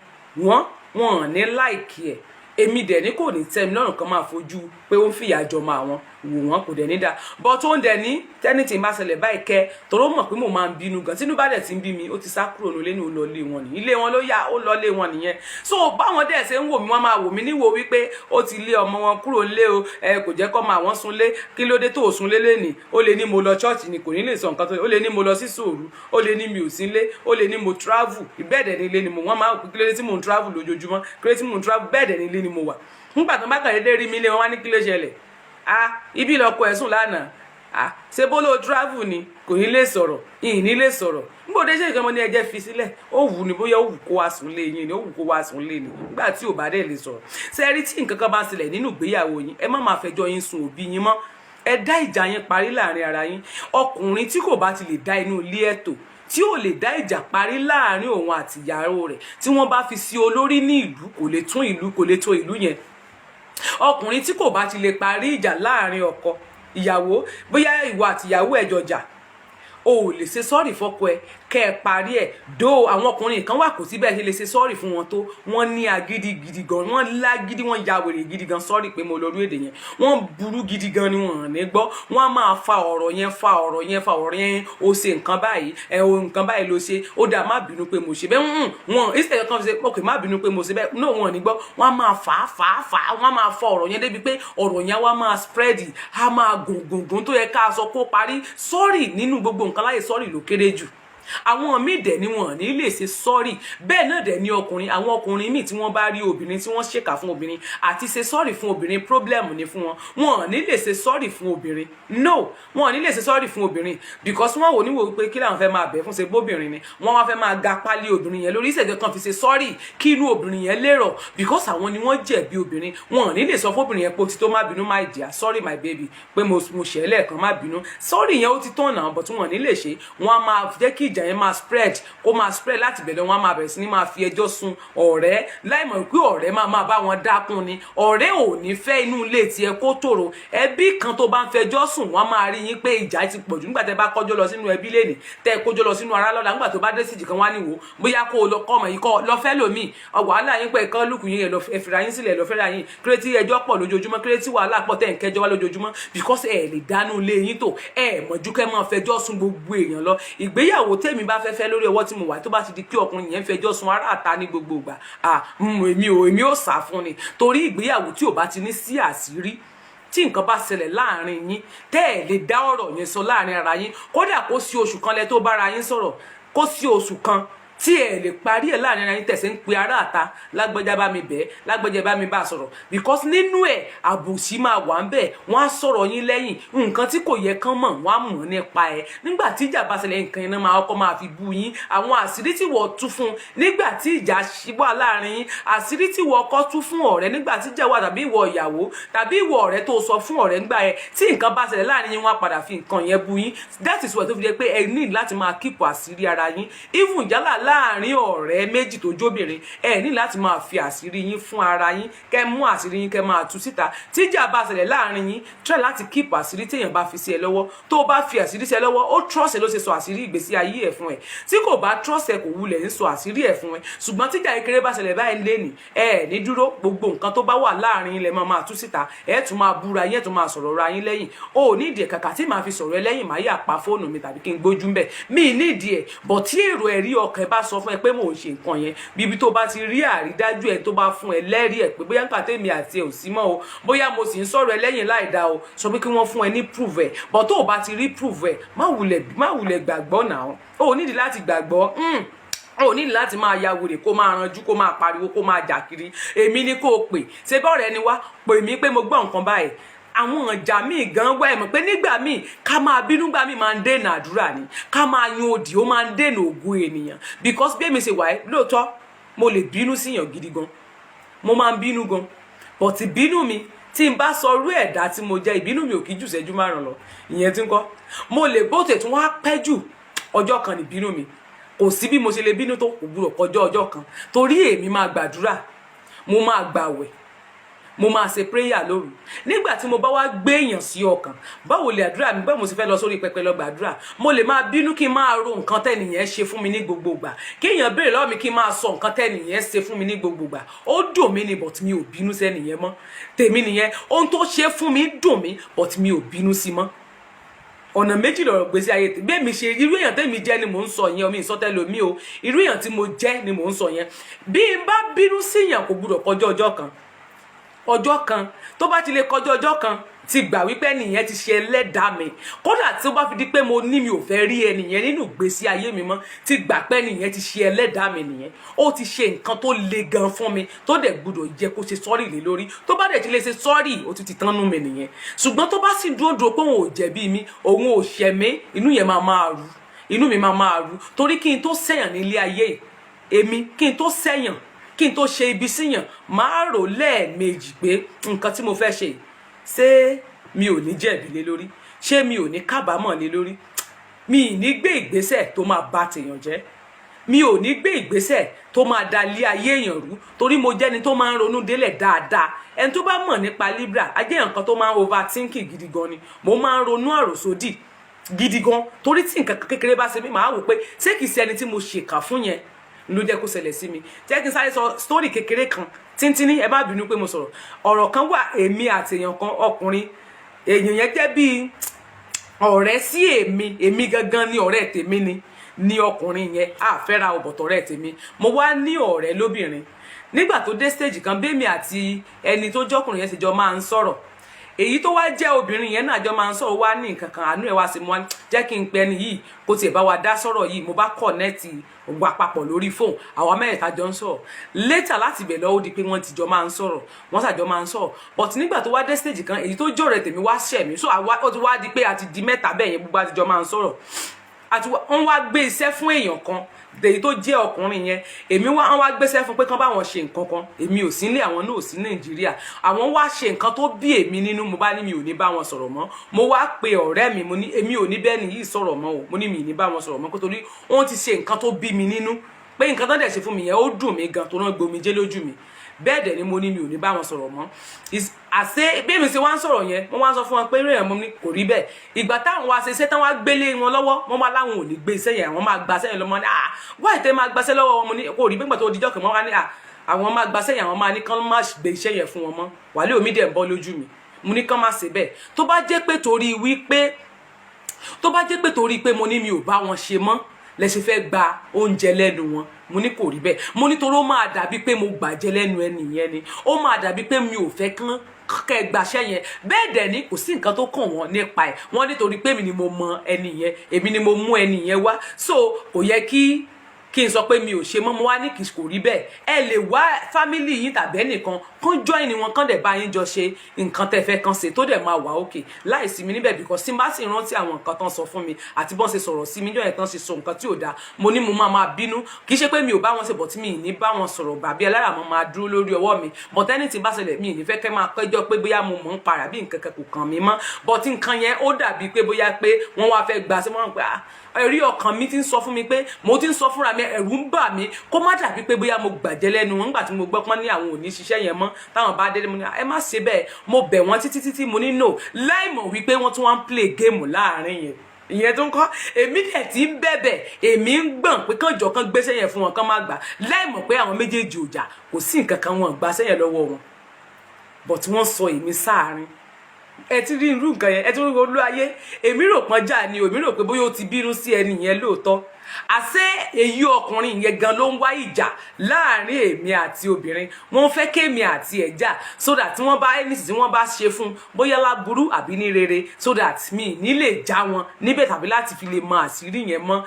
wọn ní láìkí ẹ̀ èmi dẹ̀ ní kò ní tẹ́mi lọ́rùn kan máa fojú pé ó ń fìyà jọmọ àwọn wò wọ́n kò dẹ̀ ní dá but ó ń dẹ̀ ní tẹ́nìtì bá ṣẹlẹ̀ báyìí kẹ́ toró mọ̀ pé mo máa ń bínú gan tínú bá dẹ̀ ti ń bí mi ó ti sá kúrò nílé ní ó lọ lé wọn ní ilé wọn ló yá ó lọ lé wọn nìyẹn so báwọn dẹ̀ ṣe ń wò mí wọ́n máa wò mí níwò wípé ó ti lé ọmọ wọn kúrò lé o kò jẹ́ kọ́ máa wọ́n sunlé kí ló dé tó sunlé lénìí ó lè ní mo lọ chọ́ọ̀chì ni kò ní lè sọ nǹkan tó ó lè ní mo lọ sí sòòrù ó lè ní mi ò sínlé ó lè ní mo travel ìbẹ́ẹ̀dẹ̀ nílé ni mo wọ́n máa kí ló dé tí mo ń travel lójoojúmọ́ kí ló dé tí mo ń travel bẹ́ẹ̀dẹ̀ nílé ni mo wà nígbà tó bá kàn déédéé rí mi lé wọn wá ní kí ló ṣẹlẹ̀ ibi lọkọ ẹ̀sùn lánàá ṣe bó ló travel ni kò ní lè sọ̀rọ̀ ìyìn ní lè sọ̀rọ̀ nígbà tó ṣe ìkànnì ẹjẹ́ fi sílẹ̀ ó wù ní bóyá ó wù kó wá sùn lé yín ni ó wù kó wá sùn lé ni nígbà tí ò bá dẹ̀ lè sọ̀rọ̀ ṣe rí tí nǹkan kan bá ṣẹlẹ̀ nínú ìgbéyàwó yín ẹ má máa fẹjọ́ yín sùn òbí yín mọ́ ẹ dá ìjà yín parí láàrin ara yín ọkùnrin tí kò bá ti lè dá inú ilé ẹ̀tọ́ tí ò lè dá ìjà parí láàrin òun àti ìyàwó rẹ̀ tí wọ́n bá fi sí olórí ní ìlú kò lè tún ìlú kò lè tó ìlú yẹn ọkùnrin tí kò bá ti lè parí ìjà láàrin ọkọ ìyàwó bóyá ìwọ àti ìyàwó ẹ jọjà o ò lè ṣe sọ́ọ̀rì fọ́kọ ẹ kẹ́ ẹ parí ẹ̀ dó àwọn ọkùnrin kan wà kò sí bẹ́ẹ̀ ṣe lè ṣe sọ́ọ̀rì fún wọn tó wọ́n ní agídí gidi gan wọ́n lágídí wọ́n ya wèrè gidi gan sọ́ọ̀rì pé mo lórí èdè yẹn wọ́n burú gidi gan ni wọ́n ní gbọ́ wọ́n á máa fa ọ̀rọ̀ yẹn o ṣe nǹkan báyìí o nǹkan báyìí ló ṣe ó dà má bínú pé mo ṣe bẹ́ẹ̀ wọ́n ìṣẹ̀lẹ̀ kan fi ṣe ok má bínú pé mo ṣe bẹ́ẹ̀ no wọ́n ní gbọ́ wọ́n á máa fà á wọ́n á máa fa ọ̀rọ̀ yẹn débi pé ọ̀rọ̀ yẹn wá máa spread á máa gùngùngùn tó yẹ ká sọ kó parí sọ́ọ̀rì nínú gbogbo nǹkan láyé sọ́ọ̀rì ló kéré jù àwọn míì dẹ̀ ni wọ́n ní lè ṣe sọ́ọ̀rì bẹ́ẹ̀ náà dẹ̀ ni ọkùnrin àwọn ọkùnrin míì tí wọ́n bá rí obìnrin tí wọ́n ṣèkà fún obìnrin àti ṣe sọ́ọ̀rì fún obìnrin problem ni fún wọn wọn ní lè ṣe sọ́ọ̀rì fún obìnrin no wọn ní lè ṣe sọ́ọ̀rì fún obìnrin because wọ́n wò níwò wípé kí làwọn fẹ́ máa bẹ̀ fún ṣe bóbìnrin ni wọ́n wá fẹ́ máa ga pálí obìnrin yẹn lórí ìṣẹ̀gẹ̀ kan fi ṣe sọ́ọ̀rì kí inú obìnrin yẹn lérò because àwọn ni wọ́n jẹ̀bi obìnrin wọn ní lè sọ fóbìnrin yẹn pé ó ti tó má bínú my dear sorry my baby pé mo ṣẹ̀ lẹ́ẹ̀kan má bínú sọ́ọ̀rì yẹn ó ti tán náà but wọn ní lè ṣe wọn á máa jẹ́ kí ìjà yẹn máa spread kó máa spread láti bẹ̀rẹ̀ wọn á máa bẹ̀rẹ̀ sí ní máa fi ẹjọ́ sun ọ̀rẹ́ láìmọ̀ pé ọ̀rẹ́ máa bá wọn dákun ni ọ̀rẹ́ ò ní fẹ́ inú ilé tiẹ̀ kó tòrò ẹbí kan tó bá ń fẹjọ́ sùn wọ́n máa rí yín pé ìjà ti pọ̀jù nígbà tẹ́ bá kọjọ́ lọ sínú ẹbí lẹ́nì tẹ́ kójọ́ lọ sínú ara lọ́la nígbà tó bá dé síjì kan wá níwò bóyá kó o lọ kọ́ ọmọ yìí kọ́ lọ fẹ́ lòmíì wàhálà yín pé ẹ̀kan lùkù yín ẹ fìrà yín sílẹ̀ lọ fẹ́ra yín kírètí ẹjọ́ pọ̀ lójoojúmọ́ kírètí wàhálà pọ̀ tẹ́ ń kẹjọ́ wá lójoojúmọ́ because ẹ lè dánú ilé yín tó ẹ mọ̀jú kẹ́ máa fẹjọ́ sùn gbogbo èèyàn lọ ìgbéyàwó tèmi bá fẹ́ lórí ọwọ́ tí mo wà tó bá ti di kí ọkùnrin yẹn fẹjọ́ sùn ará àta ní gbogbo ìgbà èmi ò sá fún ni torí ìgbéyàwó tí ò bá ti ní sí àṣírí tí nǹkan bá ṣẹlẹ̀ láàrin yín tẹ́ ẹ̀ lè dá ọ̀rọ̀ yẹn sọ láàrin ara yín kódà kó sí oṣù kan lẹ tó bára yín sọ̀rọ̀ kó sí oṣù kan tí ẹ lè parí ẹ láàrin ara yín tẹ̀sẹ̀ ń pe ará àta lágbẹ́já bá mi bẹ́ẹ̀ lágbẹ́já bá mi bá sọ̀rọ̀ because nínú ẹ̀ àbòsí máa wà ń bẹ̀ wọ́n á sọ̀rọ̀ yín lẹ́yìn nǹkan tí kò yẹ kán mọ̀ wọ́n á mọ̀ nípa ẹ̀ nígbà tí ìjà bá ṣẹlẹ̀ nǹkan iná máa kọ́ máa fi bú yín àwọn àṣírí tí wọ́n tú fún nígbà tí ìjà wà láàrin yín àṣírí tí wọ́n kọ́ tú fún ọ̀rẹ́ nígbà tí ìjà wà tàbí ìwọ ìyàwó tàbí ìwọ ọ̀rẹ́ tó sọ fún ọ̀rẹ́ nígbà yẹn tí nǹkan bá ṣẹlẹ̀ láàrin yín wọ́n á padà fi nǹkan yẹn bú yín that is why tó fi jẹ́ pé ẹ ní láti máa keep àṣírí ara yín even jálà láàrin ọ̀rẹ́ méjì tó jóbìnrin ẹ ní láti máa fi àṣírí yín fún ara yín kẹ́ mú àṣírí yín kẹ́ máa tú síta tíjà bá ṣẹlẹ̀ láàrin yín try láti keep àṣírí téèyàn bá fi sí ẹ lọ́wọ́ tó bá fi àṣírí sí ẹ lọ́wọ́ ó trust ẹ ló ṣe sọ àṣírí ìgbésí ayé ẹ fún ẹ tí kò bá trust ẹ kò wulẹ̀ ń sọ àṣírí ẹ fún ẹ ṣùgbọ́n tíjà kékeré bá ṣẹlẹ̀ báyìí lẹ́nìí ẹ ní dúró gbogbo nǹkan tó bá wà láàrin yín lẹ máa tú síta ẹ tún máa búra yín ẹ tún máa sọ̀rọ̀ ra yín lẹ́yìn o ò ní ìdí ẹ̀ kàkà tí màá fi sọ̀rọ̀ ẹ lẹ́yìn màá yà pa fóònù mi tàbí kí n gbójú ń bẹ̀ mí ní ìdí ẹ̀ bọ̀ tí èrò ẹ̀rí ọkàn ẹ bá sọ fún ẹ pé mò ń ṣe nǹkan yẹn bíbi tó bá ti rí àrídájú ẹ tó bá fún ẹ lẹ́rìí ẹ pé bóyá nǹkan tèmi àti ẹ ò sí mọ́ o bóyá mo sì ń sọ̀rọ̀ ẹ lẹ́yìn láì dá o sọ pé kí wọ́n fún ẹ ní proof ẹ bọ̀ tó o bá ti rí proof ẹ má wulẹ̀ gbàgbọ́ náà o nídìí láti gbàgbọ́ o ní láti máa ya wèrè kó máa ranjú kó máa pariwo kó máa jà kiri èmi ni kó o pè ṣe bọ́ọ̀rẹ́ ni wá pè mí pé mo gbọ́ nǹkan báyìí àwọn ọjà míì gan wá ẹ̀mọ̀ pé nígbà míì ká máa bínú gbà míì máa ń dènà àdúrà ni ká máa yan òdì ó máa ń dènà ògo ènìyàn because bí èmi ṣe wà lóòótọ́ mo lè bínú síyàn gidi gan mo máa ń bínú gan but ìbínú mi tí n bá sọ irú ẹ̀dá tí mo jẹ́ ìbínú mi ò kí jù ṣẹ́jú márùn lọ ìyẹn tí ń kọ́ mo lè bó tẹ̀ tún wá pẹ́ jù ọjọ́ kan nìbínú mi kò sí bí mo ṣe lè bínú tó kò gbúdọ̀ kọjá ọjọ́ kan torí èmi máa gbàdúrà mo máa gbàwẹ̀ mo máa ṣe prayer lóru. Nígbà tí mo bá wá gbé èèyàn sí ọkàn, báwo lè àdúrà mi, báwo mo sì fẹ́ lọ sórí pẹpẹ lọ gbàdúrà, mo lè máa bínú kí n máa ro nǹkan tẹ́nìyẹn ṣe fún mi ní gbogbo ìgbà, kí èèyàn béèrè lọ́wọ́ mi kí n máa sọ nǹkan tẹ́nìyẹn ṣe fún mi ní gbogbo ìgbà. Ó dùn mí ni but mi ò bínú sẹ́nìyẹn mọ́. Tèmi nìyẹn, ohun tó ṣe fún mi dùn mí but mi ò bínú sí mọ́. Ọ̀nà méjì lọ̀rọ̀ gbèsè ayé tí bẹ́ẹ̀ mi ṣe irú èèyàn tẹ́mi jẹ́ ni mò ń sọ yẹn, omi ìsọtẹ́lẹ̀ mi o, irú èèyàn tí mo jẹ́ ni mò ń sọ yẹn. Bí n bá bínú sí èèyàn kò gbúdọ̀ kọjá ọjọ́ kan tó bá ti lè kọjá ọjọ́ kan ti gbà wípé ẹnìyẹn ti ṣe ẹlẹ́dàá mi, kódà tí ó bá fi di pé mo ní mi ò fẹ́ rí ẹnìyẹn nínú ìgbésí ayé mi mọ́, ti gbà pé ẹnìyẹn ti ṣe ẹlẹ́dàá mi nìyẹn, ó ti ṣe nǹkan tó le gan fún mi tó dẹ̀ gbúdọ̀ jẹ́ kó ṣe sọ́ọ̀rì lé lórí. Tó bá dẹ̀ ti lè ṣe sọ́ọ̀rì ó ti tán nú mi nìyẹn. Ṣùgbọ́n tó bá sì dúró pé òun ò jẹ̀bi mi, òun ò ṣẹ̀ mí, inú yẹn máa ru, inú mi máa ru, torí kí n tó ṣẹ̀yàn nílé ayé èmi, kí n tó ṣẹ̀yàn, kí n tó ṣe ibi síyàn, máa rò lẹ́ẹ̀mejì pé nǹkan tí mo fẹ́ ṣe ṣé mi ò ní jẹ̀bi lé lórí, ṣé mi ò ní kábàámọ̀ lé lórí, mi ì ní gbé ìgbésẹ̀ tó máa bà tèèyàn jẹ́, mi ò ní gbé ìgbésẹ̀ tó máa da ilé ayé èèyàn rú, torí mo jẹ́ni tó máa ń ronú délẹ̀ dáadáa. Ẹni tó bá mọ̀ nípa Libra á jẹ́ nǹkan tó máa ń overthinking gidi gan ni. Mo máa ń ronú àròsódì gidi gan, torí tí nǹkan kékeré bá ṣe mí màá wò pé ṣé kìí ṣe ẹni tí mo ṣèkà fún yẹn ló jẹ́ kó ṣẹlẹ̀ sí mi. Jẹ́ kí n sáré sọ story kékeré kan tíntínní, ẹ má bínú pé mo sọ̀rọ̀. Ọ̀rọ̀ kan wà, èmi àti èèyàn kan ọkùnrin, èèyàn yẹn jẹ́ bí ọ̀rẹ́ sí èmi gangan ni ọ̀rẹ́ tèmi ni ọkùnrin yẹn, a fẹ́ra ọ̀bọ̀tọ̀ ọ̀rẹ́ tèmi. Mo wá ní ọ̀rẹ́ lóbìnrin. Nígbà tó dé stage kan bẹ́ẹ̀ mi àti ẹni tó jọ́kùnrin yẹn sì jọ máa ń sọ̀rọ̀. Èyí tó wá jẹ́ obìnrin yẹn náà jọ máa ń sọ̀rọ̀, wá ní nǹkan kan àánú ẹ̀ wá sí mo wá jẹ́ kí n pe ẹni yìí kó tiẹ̀ bá wa dá sọ̀rọ̀ yìí. Mo bá connect wa papọ̀ lórí phone, àwa mẹ́ta jọ ń sọ̀rọ̀. Later láti bẹ̀ lọ́wọ́ di pé wọ́n ti jọ máa ń sọ̀rọ̀, wọ́n ṣàjọ máa ń sọ̀rọ̀. But nígbà tó wá dé stage kan, èyí tó jọ̀rẹ́ tèmi wá ṣẹ̀ mí, so ó ti wá di pé a ti di mẹ́ta bẹ́ẹ̀ yẹn, gbogbo àti jọ máa ń sọ̀rọ̀. Àti wọ́n wá gbé iṣẹ́ fún èèyàn kan, èyí tó jẹ́ ọkùnrin yẹn, èmi wá gbéṣẹ́ fún pé kán bá wọn ṣe nǹkan kan, èmi ò sí nílé, àwọn náà ò sí Nàìjíríà, àwọn wá ṣe nǹkan tó bí èmi nínú. Mo bá ní mi ò ní bá wọn sọ̀rọ̀ mọ́. Mo wá pe ọ̀rẹ́ mi, mo ní èmi ò ní bẹ́ẹ̀ ni yìí sọ̀rọ̀ mọ́ o, mo ní mi ò ní bá wọn sọ̀rọ̀ mọ́ nítorí wọ́n ti ṣe nǹkan tó bí mi nínú, pé nǹkan tó dẹ̀ ṣe fún mi yẹn ó dùn mí gan, tó rán gbomijé lójú mi. Bẹ́ẹ̀ dẹ̀ ni mo ní mi ò ní bá wọn sọ̀rọ̀ mọ́. Àṣé bí èmi ṣe wá ń sọ̀rọ̀ yẹn, wọ́n wá sọ fún wọn pé rèé mo ní kò rí bẹ́ẹ̀. Ìgbà táwọn wá ṣe iṣẹ́ tán wá gbélé wọn lọ́wọ́, wọ́n wá láwọn ò ní gbé iṣẹ́ yẹn, àwọn máa gba iṣẹ́ yẹn lọ́mọ ní wá ìtẹ́ máa gbaṣẹ́ lọ́wọ́ wọn. Mo ní kò rí bẹ́ẹ̀ tó dijọ́ kan, wọ́n wá ní àwọn máa gbaṣẹ́ yẹn, àwọn máa ní kán má gbé iṣẹ́ yẹn fún wọn mọ́. Wàlẹ́ omi dẹ̀ ń bọ́ lójú mi. Mo ní kán má ṣe bẹ́ẹ̀. Tó bá jẹ́ pé torí pé mo ní mi ò bá wọn ṣe mọ́ lẹ ṣe fẹ́ gba oúnjẹ lẹ́nu wọn, mo ní kò rí bẹ́ẹ̀. Mo ní torí ó máa dàbí pé mo gbàjẹ́ lẹ́nu ẹnìyẹn ni, ó máa dàbí pé mi ò fẹ́ kán kẹ́ gbaṣẹ́ yẹn. Bẹ́ẹ̀ dẹ̀ ni kò sí nǹkan tó kàn wọ́n nípa ẹ̀. Wọ́n nítorí pé èmi ni mo mọ ẹnìyẹn, èmi ni mo mú ẹnìyẹn wá, so kò yẹ kí n sọ pé mi ò ṣe mọ́. Mo wá ní kò rí bẹ́ẹ̀. Ẹ lè wá family yín tàbí ẹnìkan kán join wọn, kán dẹ̀ bá yín jọ ṣe nǹkan tẹ́ fẹ́ kán ṣe tó dẹ̀ máa wà okay láìsí mi níbẹ̀, because tí n bá sì rántí àwọn nǹkan tán sọ fún mi àti bọ́n ṣe sọ̀rọ̀ sí mi jọ́ yẹn tán ṣe sọ nǹkan tí ò dáa, mo ní mo máa bínú. Kì í ṣe pé mi ò bá wọn ṣe, but mi ì ní bá wọn sọ̀rọ̀ bàbí ẹlẹ́rà máa dúró lórí ọwọ́ mi. But ẹni tí bá ṣẹlẹ̀ mi ì ní fẹ́ kẹ́ máa pẹ́jọ́ pé bóyá mo mọ̀ ń para bí nǹkan kan kò kàn mí mọ́. But nǹkan yẹn ó dàbí pé bóyá pé wọ́n wá fẹ́ gbà sí wọn pé ẹ̀rí ọkàn mi ti ń sọ fún mi pé mo ti ń sọ fúnra mi, ẹ̀rù ń bà mí kó má dàbí pé bóyá mo gbàjẹ́ lẹ́nu wọn nígbà tí mo gbọ́ pọ́n ní àwọn ò ní ṣiṣẹ́ yẹn mọ́. Táwọn bá délé mo ní ẹ má ṣe bẹ́ẹ̀. Mo bẹ̀ wọ́n títí mo ní no, láìmọ̀ wípé wọ́n tún wá ń play game láàrin yẹn. Ìyẹn tó ń kọ́ èmi dẹ̀ ti ń bẹ̀bẹ̀, èmi ń gbọ̀n pé kán jọ kán gbéṣẹ́ yẹn fún wọn kán má gbà, láìmọ̀ pé àwọn méjèèjì ò jà, kò sí nǹkan kan wọn gbà sẹ́yìn lọ́wọ́ wọn, but wọ́n sọ èmi sáàrin. Ẹ ti rí irú nǹkan yẹn, ẹ ti rí olú ayé. Èmi rò pọ́n jà ni, èmi rò pé bóyá ó ti bínú sí ẹni yẹn lóòótọ́. Àṣé èyí ọkùnrin yẹn gan ló ń wá ìjà láàrin èmi àti obìnrin. Wọ́n fẹ́ kémi àti ẹ̀ jà so that tí wọ́n bá tí wọ́n bá ṣe fún bóyá láburú àbí ní rere, so that mi ní lè já wọn níbẹ̀ tàbí láti fi lè mọ àṣírí yẹn mọ́.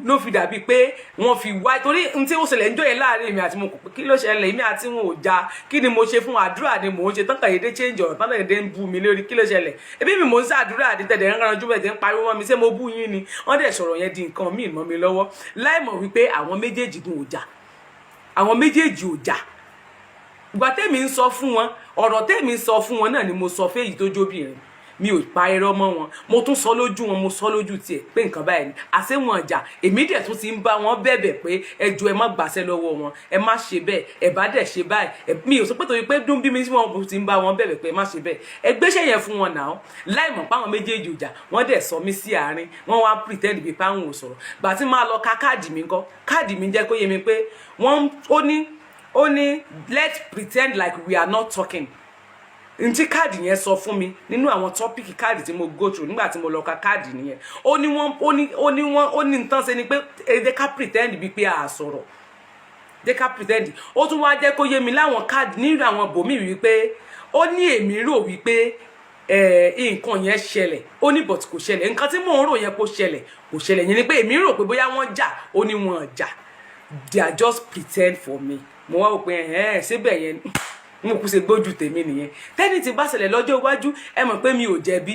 No fi dàbí pé wọ́n fi wá, torí n tí ó ṣẹlẹ̀ ń jọ yẹn láàrin èmi àti mo kò pé kí ló ṣẹlẹ̀, èmi àti wọn ò já, kí ni mo ṣe fún àdúrà ni mò ń ṣe, tán kàn yédé change ọ̀rọ̀, tán kàn yédé ń bú mi lórí, kí ló ṣẹlẹ̀. Ebi mi mò ń ṣàdúrà àti tẹ̀dẹ̀ ń ranjú bẹ́ẹ̀ tẹ́ ń pariwo mọ́ mi, ṣé mo bú yín ni. Wọ́n dẹ̀ sọ̀rọ̀ yẹn di nǹkan míì mọ́ mi lọ́wọ́, láìmọ̀ wípé àwọn méjèèjì gun ò jà, àwọn méjèèjì ò jà. Ìgbà tèmi ń sọ fún wọn, ọ̀rọ̀ tèmi ń sọ fún wọn náà ni mo sọ fún èyí tó jóbìnrin. mi ò pa irọ́ mọ́ wọn mo tún sọ lójú wọn mo sọ lójú tiẹ̀ pé nǹkan báyìí ni àṣé wọn jà èmi dẹ̀ tún ti ń bá wọn bẹ̀bẹ̀ pé ẹjọ́ ẹ má gbàṣẹ́ lọ́wọ́ wọn ẹ má ṣe bẹ́ẹ̀ ẹ bá dẹ̀ ṣe báyìí mi ò sọ pé torí pé dún bí mi tí wọn ti ń bá wọn bẹ̀bẹ̀ pé ẹ má ṣe bẹ́ẹ̀ ẹ gbéṣẹ́ yẹn fún wọn náà láì mọ̀ páwọn méjèèjì ò jà wọ́n dẹ̀ sọ mí sí àárín wọ́n wá pretend bí páwọn ò sọ̀rọ̀ gbà tí máa lọ ka káàdì mi ńkọ́ káàdì mi jẹ́ kó yé mi pé wọ́n ó ní let's pretend like we are not talking ntí káàdì yẹn sọ fún mi nínú àwọn tọ́pìkì káàdì tí mo go through nígbà tí mo lọ ka káàdì nìyẹn ó ní nǹkan ṣe ni pé èdè ká pretend bíi pé a sọ̀rọ̀ dé ká pretend ó tún wá jẹ́ kó yé mi láwọn káàdì nínú àwọn bòmí wípé ó ní èmi rò wípé nǹkan yẹn ṣẹlẹ̀ ó ní but kò ṣẹlẹ̀ nǹkan tí mò ń rò yẹn kò ṣẹlẹ̀ yẹn ni pé èmi rò pé bóyá wọ́n jà ó ní wọn jà they are just pretend for me mo wá wò pé síbẹ̀ yẹn mo kú ṣe gbójú tèmi nìyẹn tẹ́ni tí bá ṣẹlẹ̀ lọ́jọ́ iwájú ẹ mọ̀ pé mi ò jẹ̀bi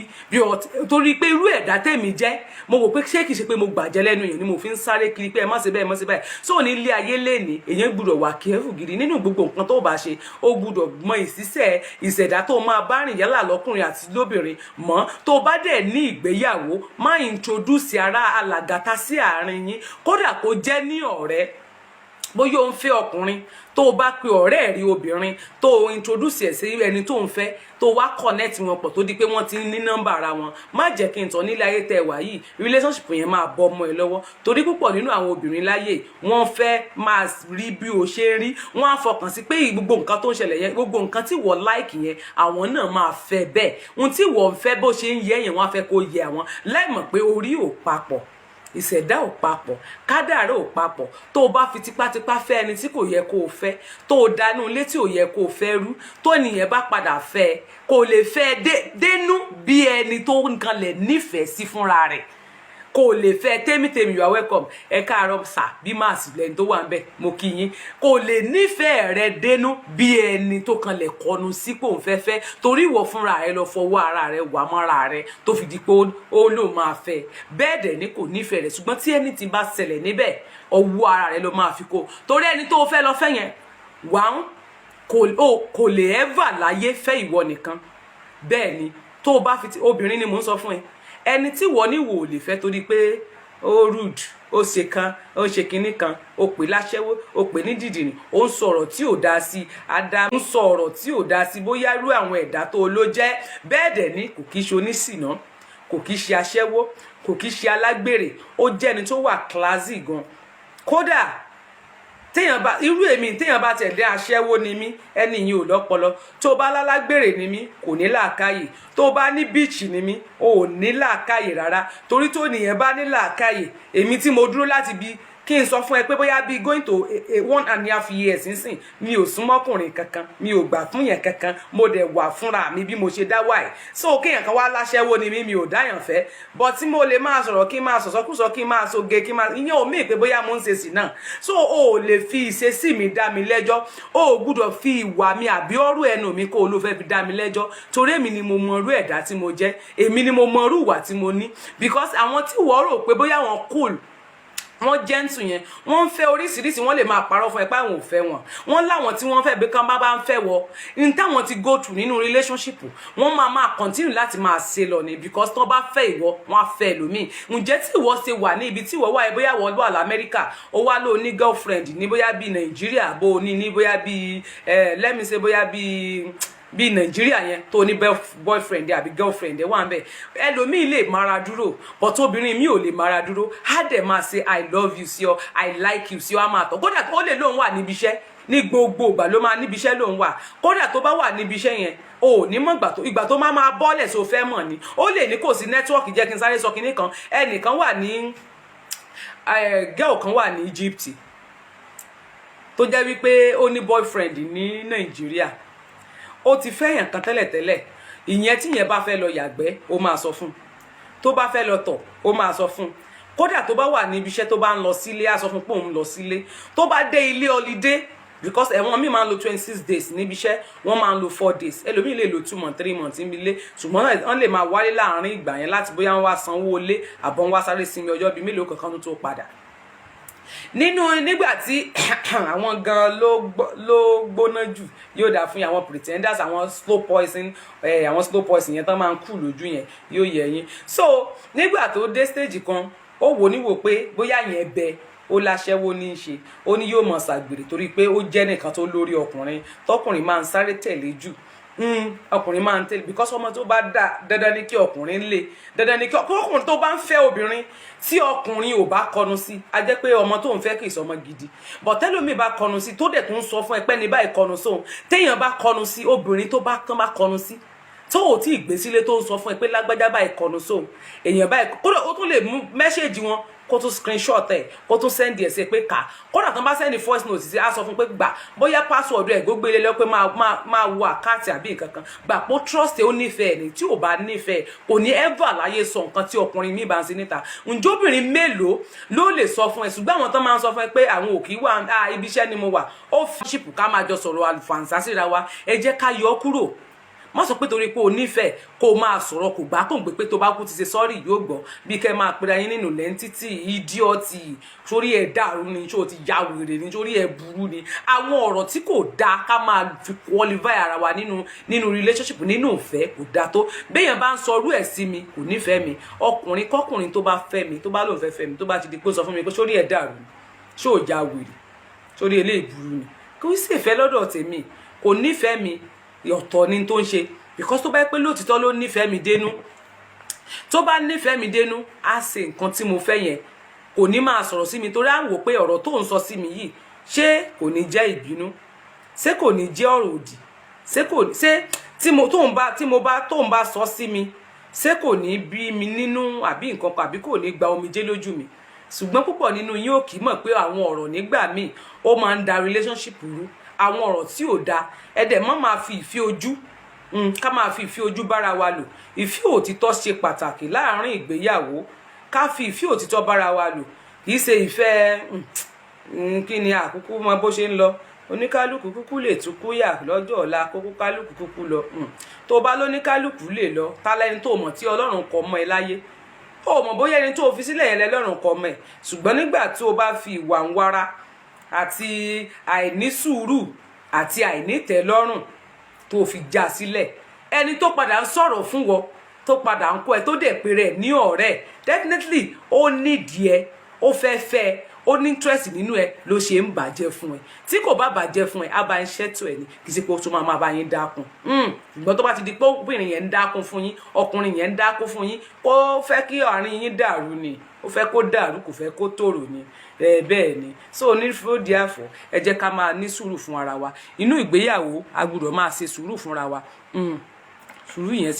torí pé irú ẹ̀dá tèmi jẹ́ mo wò pé ṣé kìí ṣe pé mo gbàjẹ́ lẹ́nu yẹn ni mo fi ń sáré kiri pé ẹ má ṣe bẹ́ẹ̀ má ṣe báyìí so ní ilé ayé lẹ́ni èyàn gbúdọ̀ wà careful gidi nínú gbogbo nǹkan tó bá ṣe ó gbúdọ̀ mọ ìṣiṣẹ́ ìṣẹ̀dá tó máa bá rìn yálà lọ́kùnrin àti lóbìnrin mọ́ tó bá dẹ̀ ní ìgbéyàwó má introduce ara alàgàtà sí àárín yín kódà kó jẹ́ ní ọ̀rẹ́ bóyá ó ń fẹ́ ọkùnrin tó o bá pe ọ̀rẹ́ rí obìnrin tó o introduce ẹ̀ sí ẹni tó ń fẹ́ tó wá connect wọn pọ̀ tó di pé wọ́n ti ní nọ́mbà ara wọn má jẹ́ kí n tọ́ nílé ayé tẹ́ wà yìí relationship yẹn máa bọ́ ọmọ ẹ lọ́wọ́ torí púpọ̀ nínú àwọn obìnrin láyé wọ́n fẹ́ máa rí bí o ṣe rí wọ́n á fọkàn sí pé gbogbo nǹkan tó ń ṣẹlẹ̀ yẹn gbogbo nǹkan tí wọ́n like yẹn àwọn náà máa fẹ́ bẹ́ẹ̀ ohun tí wọ́n fẹ́ bó ṣe ń yẹ yẹn wọ́n á fẹ́ kó yẹ àwọn láì mọ̀ pé orí ò papọ̀ ìṣẹ̀dá ò papọ̀ kádàrá ò papọ̀ tó o bá fi tipátipá fẹ́ ẹni tí kò yẹ kó o fẹ́ tó o dánú ilé tí ò yẹ kó o fẹ́ rú tó nìyẹn bá padà fẹ́ kò lè fẹ́ dénú bí ẹni tó nǹkan lè nífẹ̀ẹ́ sí fúnra rẹ̀ kò lè fẹ́ tèmítèmí you are welcome ẹ káàárọ̀ sà bí máàsì lẹ́ni tó wà ń bẹ̀ mo kí yín kò lè nífẹ̀ẹ́ rẹ dénú bí ẹni tó kan lè kọnu sípò ń fẹ́fẹ́ torí ìwọ fúnra rẹ lọ fọwọ́ ara rẹ wà mọ́ra rẹ tó fi di pé ó lò máa fẹ́ bẹ́ẹ̀ dẹ̀ ni kò nífẹ̀ẹ́ rẹ ṣùgbọ́n tí ẹni tí bá ṣẹlẹ̀ níbẹ̀ ọwọ́ ara rẹ ló máa fi kó torí ẹni tó fẹ́ lọ fẹ́ yẹn wàá kò lè ever láyé fẹ́ ìwọ nìkan bẹ́ẹ̀ ni tó o bá fi obìnrin ni mò ń sọ fún ẹ ẹni tí wọ́n ní wò lè fẹ́ torí pé ó rude ó ṣe kan ó ṣe kinní kan ó pè láṣẹ́wó ó pè ní dìdìrì ó ń sọ̀rọ̀ tí ò dá sí Adam ń sọ̀rọ̀ tí ò dá sí bóyá irú àwọn ẹ̀dá tó ló jẹ́ bẹ́ẹ̀ dẹ̀ ni kò kí ṣe oníṣìná kò kí ṣe aṣẹ́wó kò kí ṣe alágbèrè ó jẹ́ ẹni tó wà classy gan kódà téèyàn bá irú èmi téèyàn bá tẹ̀lé aṣẹ́wó ni mí ẹni yìí ò lọ́pọlọ tó bá lálágbèrè ni mí kò ní làákàyè tó bá ní bíìchì ni mí ò ní làákàyè rárá torí tó nìyẹn bá ní làákàyè èmi tí mo dúró láti bí kí n sọ fún ẹ pé bóyá bíi going to 1.5 years nísìn mi ò súnmọ́kùnrin kankan mi ò gbà fún yẹn kankan mo dẹ̀ wà fúnra mi bí mo ṣe dá wà ẹ̀ so kéèyàn kan wá láṣẹ́wó ni mi ò dáyàn fẹ́ but tí mo lè máa sọ̀rọ̀ kí n máa sọ̀sọ́kùsọ kí n máa soge kí n máa ìyẹn ò mí pé bóyá mo ń ṣe sí náà so o ò lè fi ìṣesí mi dá mi lẹ́jọ́ o ò gbúdọ̀ fi ìwà mi àbí ọ̀rọ̀ ẹnu mi kó o ló fẹ́ fi dá mi lẹ́jọ́ torí èmi ni mo mọ irú ẹ̀dá tí mo jẹ́ èmi ni mo mọ irú ìwà tí mo ní because àwọn tí wọ́n rò pé bóyá wọn cool wọ́n gentle yẹn wọ́n ń fẹ́ oríṣiríṣi wọ́n lè máa parọ́ fún ẹ pé àwọn ò fẹ́ wọn wọ́n láwọn tí wọ́n fẹ́ bí kan bá ń fẹ́ wọ ní táwọn ti go through nínú relationship wọ́n máa continue láti máa ṣe lọ ni because tó bá fẹ́ ìwọ wọ́n á fẹ́ ẹlòmíì ǹjẹ́ tí ìwọ ṣe wà ní ibi tí ìwọ wà ẹ bóyá wọ́n wà lamẹ́ríkà ó wá ló ní girlfriend ní bóyá bíi Nàìjíríà bó o ní bóyá bíi let me say bóyá bí Nàìjíríà yẹn tó ní boyfriend àbí girlfriend ẹ wà ń bẹ ẹlòmíì lè mara dúró but obìnrin mi ò lè mara dúró á dẹ̀ máa ṣe I love you sí ọ I like you sí ọ á máa tọ̀ kódà ó lè lóun wà níbi iṣẹ́ ní gbogbo ìgbà ló máa níbi iṣẹ́ lòun wà kódà tó bá wà níbi iṣẹ́ yẹn o ò ní mọ̀ ìgbà tó máa bọ́lẹ̀ so fẹ́ mọ̀ ni ó lè ní kò sí nẹ́tíwọ́ọ̀kì jẹ́ kí n sáré sọ kinní kan ẹnìkan wà ní girl kan wà ní Egypt tó jẹ́ wípé ó ní boyfriend ní Nàìjíríà ó ti fẹ́ yàn kan tẹ́lẹ̀tẹ́lẹ̀ ìyẹn tí yẹn bá fẹ́ lọ yàgbẹ́ ó máa sọ fún tó bá fẹ́ lọ tọ̀ ó máa sọ fún kódà tó bá wà níbi iṣẹ́ tó bá ń lọ sílé á sọ fún pé òun lọ sílé tó bá dé ilé holiday because ẹ̀wọ̀n mi máa ń lo 26 days níbi iṣẹ́ wọ́n máa ń lo 4 days ẹlòmíì lè lo 2 months 3 months níbi ilé ṣùgbọ́n wọ́n lè máa wálé láàrin ìgbà yẹn láti bóyá wọ́n wá sanwó ilé àbọ̀ wọ́n wá sáré sinmi ọjọ́ bíi mélòó kankan tó padà nígbà tí àwọn gan ló gbóná jù yóò dà fún àwọn pretenders, àwọn slow poison yẹn tán máa ń kú lójú yẹn yóò yẹ yín. So nígbà tó dé stage kan ó wò níwò pé bóyá yẹn bẹ ó láṣẹ́wó ní í ṣe, ó ní yóò mọ̀ ṣàgbèrè torí pé ó jẹ́ nìkan tó lórí ọkùnrin tọkùnrin máa ń sáré tẹ̀lé jù. Ọkùnrin máa ń tẹ̀lé because ọmọ tó bá dà dandan ní kí ọkùnrin lè, dandan ní kí ọkùnrin tó bá ń fẹ́ obìnrin tí ọkùnrin ò bá kọnu sí a jẹ́ pé ọmọ tó ń fẹ́ kì í sọmọ gidi. But tẹ́lómi bá kọnu sí tó dẹ̀ tún sọ fún ẹ pé ní báyìí kọnu sóhun, téèyàn bá kọnu sí obìnrin tó bá kọnu sí tó ò tí ì gbé sílé tó ń sọ fún ẹ pé lágbájá báyìí kọnu sóhun, èèyàn báyìí kódà ó tún lè mú mẹ́ṣẹ́ẹ̀jì wọn kó tún screenshot ẹ kó tún send ẹ sí pé kà, kódà tán bá send voice note sí á sọ fún pé gbà bóyá password ẹ gbogbo ilé lọ pé máa wo àkáǹtì àbí nǹkan kan, gbà pé trust ẹ ó nífẹ̀ẹ́ ni, tí ò bá nífẹ̀ẹ́ kò ní ever láyé sọ nǹkan tí ọkùnrin mi bá ń ṣe níta. Ǹjẹ́ obìnrin mélòó ló lè sọ fún ẹ? Ṣùgbọ́n àwọn tán máa ń sọ fún ẹ pé àwọn ò kì í wà ibi iṣẹ́ ni mo wà, ó fi ṣìpù ká máa jọ sọ̀rọ̀ àlùfàǹsá síra wa, ẹ jẹ́ ká yọ ọ́ kúrò. Má sọ pé torí pé o nífẹ̀ẹ́ kó o máa sọ̀rọ̀ kò gbà kó ń gbé pé tó bá kú ti ṣe sọ́ọ̀rì yóò gbọ́ bí kẹ́ máa pera yín nínú lẹ́ńtítì ìdíọ̀tì sórí ẹ̀ dàrú ni, tó ti ya wèrè ni, sórí ẹ̀ burú ni. Àwọn ọ̀rọ̀ tí kò dáa ká máa fi qualify ara wa nínú relationship, nínú ìfẹ́ kò dáa tó. Béèyàn bá ń sọ orú ẹ̀ sí mi kò nífẹ̀ẹ́ mi. Ọkùnrin kọ́kùnrin tó bá fẹ́ mi, tó bá lóun fẹ́ mi, tó bá ti di pé sọ fún mi pé sórí ẹ̀ dàrú ni, ṣó o ya wèrè, sórí eléyìí burú ni, kò sí ìfẹ́ lọ́dọ̀ tèmi, kò nífẹ̀ẹ́ mi, ọ̀tọ̀ ni tó ń ṣe. Because tó bá yẹ pé lóòtítọ́ ló nífẹ̀ẹ́ mi dénú, tó bá nífẹ̀ẹ́ mi dénú á ṣe nǹkan tí mo fẹ́ yẹn, kò ní máa sọ̀rọ̀ sí mi torí à ń wò pé ọ̀rọ̀ tó ń sọ sí mi yìí ṣé kò ní jẹ́ ìbínú, ṣé kò ní jẹ́ ọ̀rọ̀ òdì, ṣé tó ń bá sọ sí mi ṣé kò ní bí mi nínú àbí nǹkan kan àbí kò ní gba omijé lójú mi. Ṣùgbọ́n púpọ̀ nínú yín ò kì í mọ̀ pé àwọn ọ̀rọ̀ nígbà míì ó máa ń da relationship rú, àwọn ọ̀rọ̀ tí ò da ẹ̀dẹ̀ má máa fi ìfẹ́ ojú ká máa fi ìfẹ́ ojú bára wa lò. Ìfẹ́ òtítọ́ ṣe pàtàkì láàárín ìgbéyàwó, ká fi ìfẹ́ òtítọ́ bára wa lò, kì í ṣe ìfẹ́ kí ni àkúkú mọ bó ṣe ń lọ, oníkálùkù kúkú lè tún kúyà lọ́jọ́ ọ̀la kókó kálùkù kúkú lọ. Tó bá lóníkálùkù lè lọ, ta lẹni tó mọ̀ tí Ọlọ́run kọ mọ́ ẹ láyé, ó mọ̀ bóyá ẹni tó fi sílẹ̀ yẹn lọ́rùn kọ mọ́ ẹ. Ṣùgbọ́n nígbà tí o bá fi ìwà ń wára àti àìní sùúrù àti àìnítẹ́lọ́rùn tó fi já sílẹ̀, ẹni tó padà ń sọ̀rọ̀ fún wọ tó padà ń kọ́ ẹ tó dẹ̀ pé rẹ̀ ní ọ̀rẹ́, definitely ó nídìí ẹ, ó fẹ́ fẹ́, ó ní interest nínú ẹ ló ṣe ń bàjẹ́ fún ẹ. Tí kò bá bàjẹ́ fún ẹ á bá ń ṣètò ẹ ní, kì í ṣe pé ó tún máa bá yín dákun. Ṣùgbọ́n tó bá ti di pé obìnrin yẹn ń dákun fún yín, ọkùnrin yẹn ń dákun fún yín, ó fẹ́ kí àárín yín dàrú ni, ó fẹ́ kó dàrú kò fẹ́ kó tòrò ni. Bẹ́ẹ̀ ni, so ní fún díàfọ̀ ẹ jẹ́ ká máa ní sùúrù fún ara wa. Inú ìgbéyàwó a gbọ́dọ̀ máa ṣe sùúrù fúnra wa. Sùúrù yẹn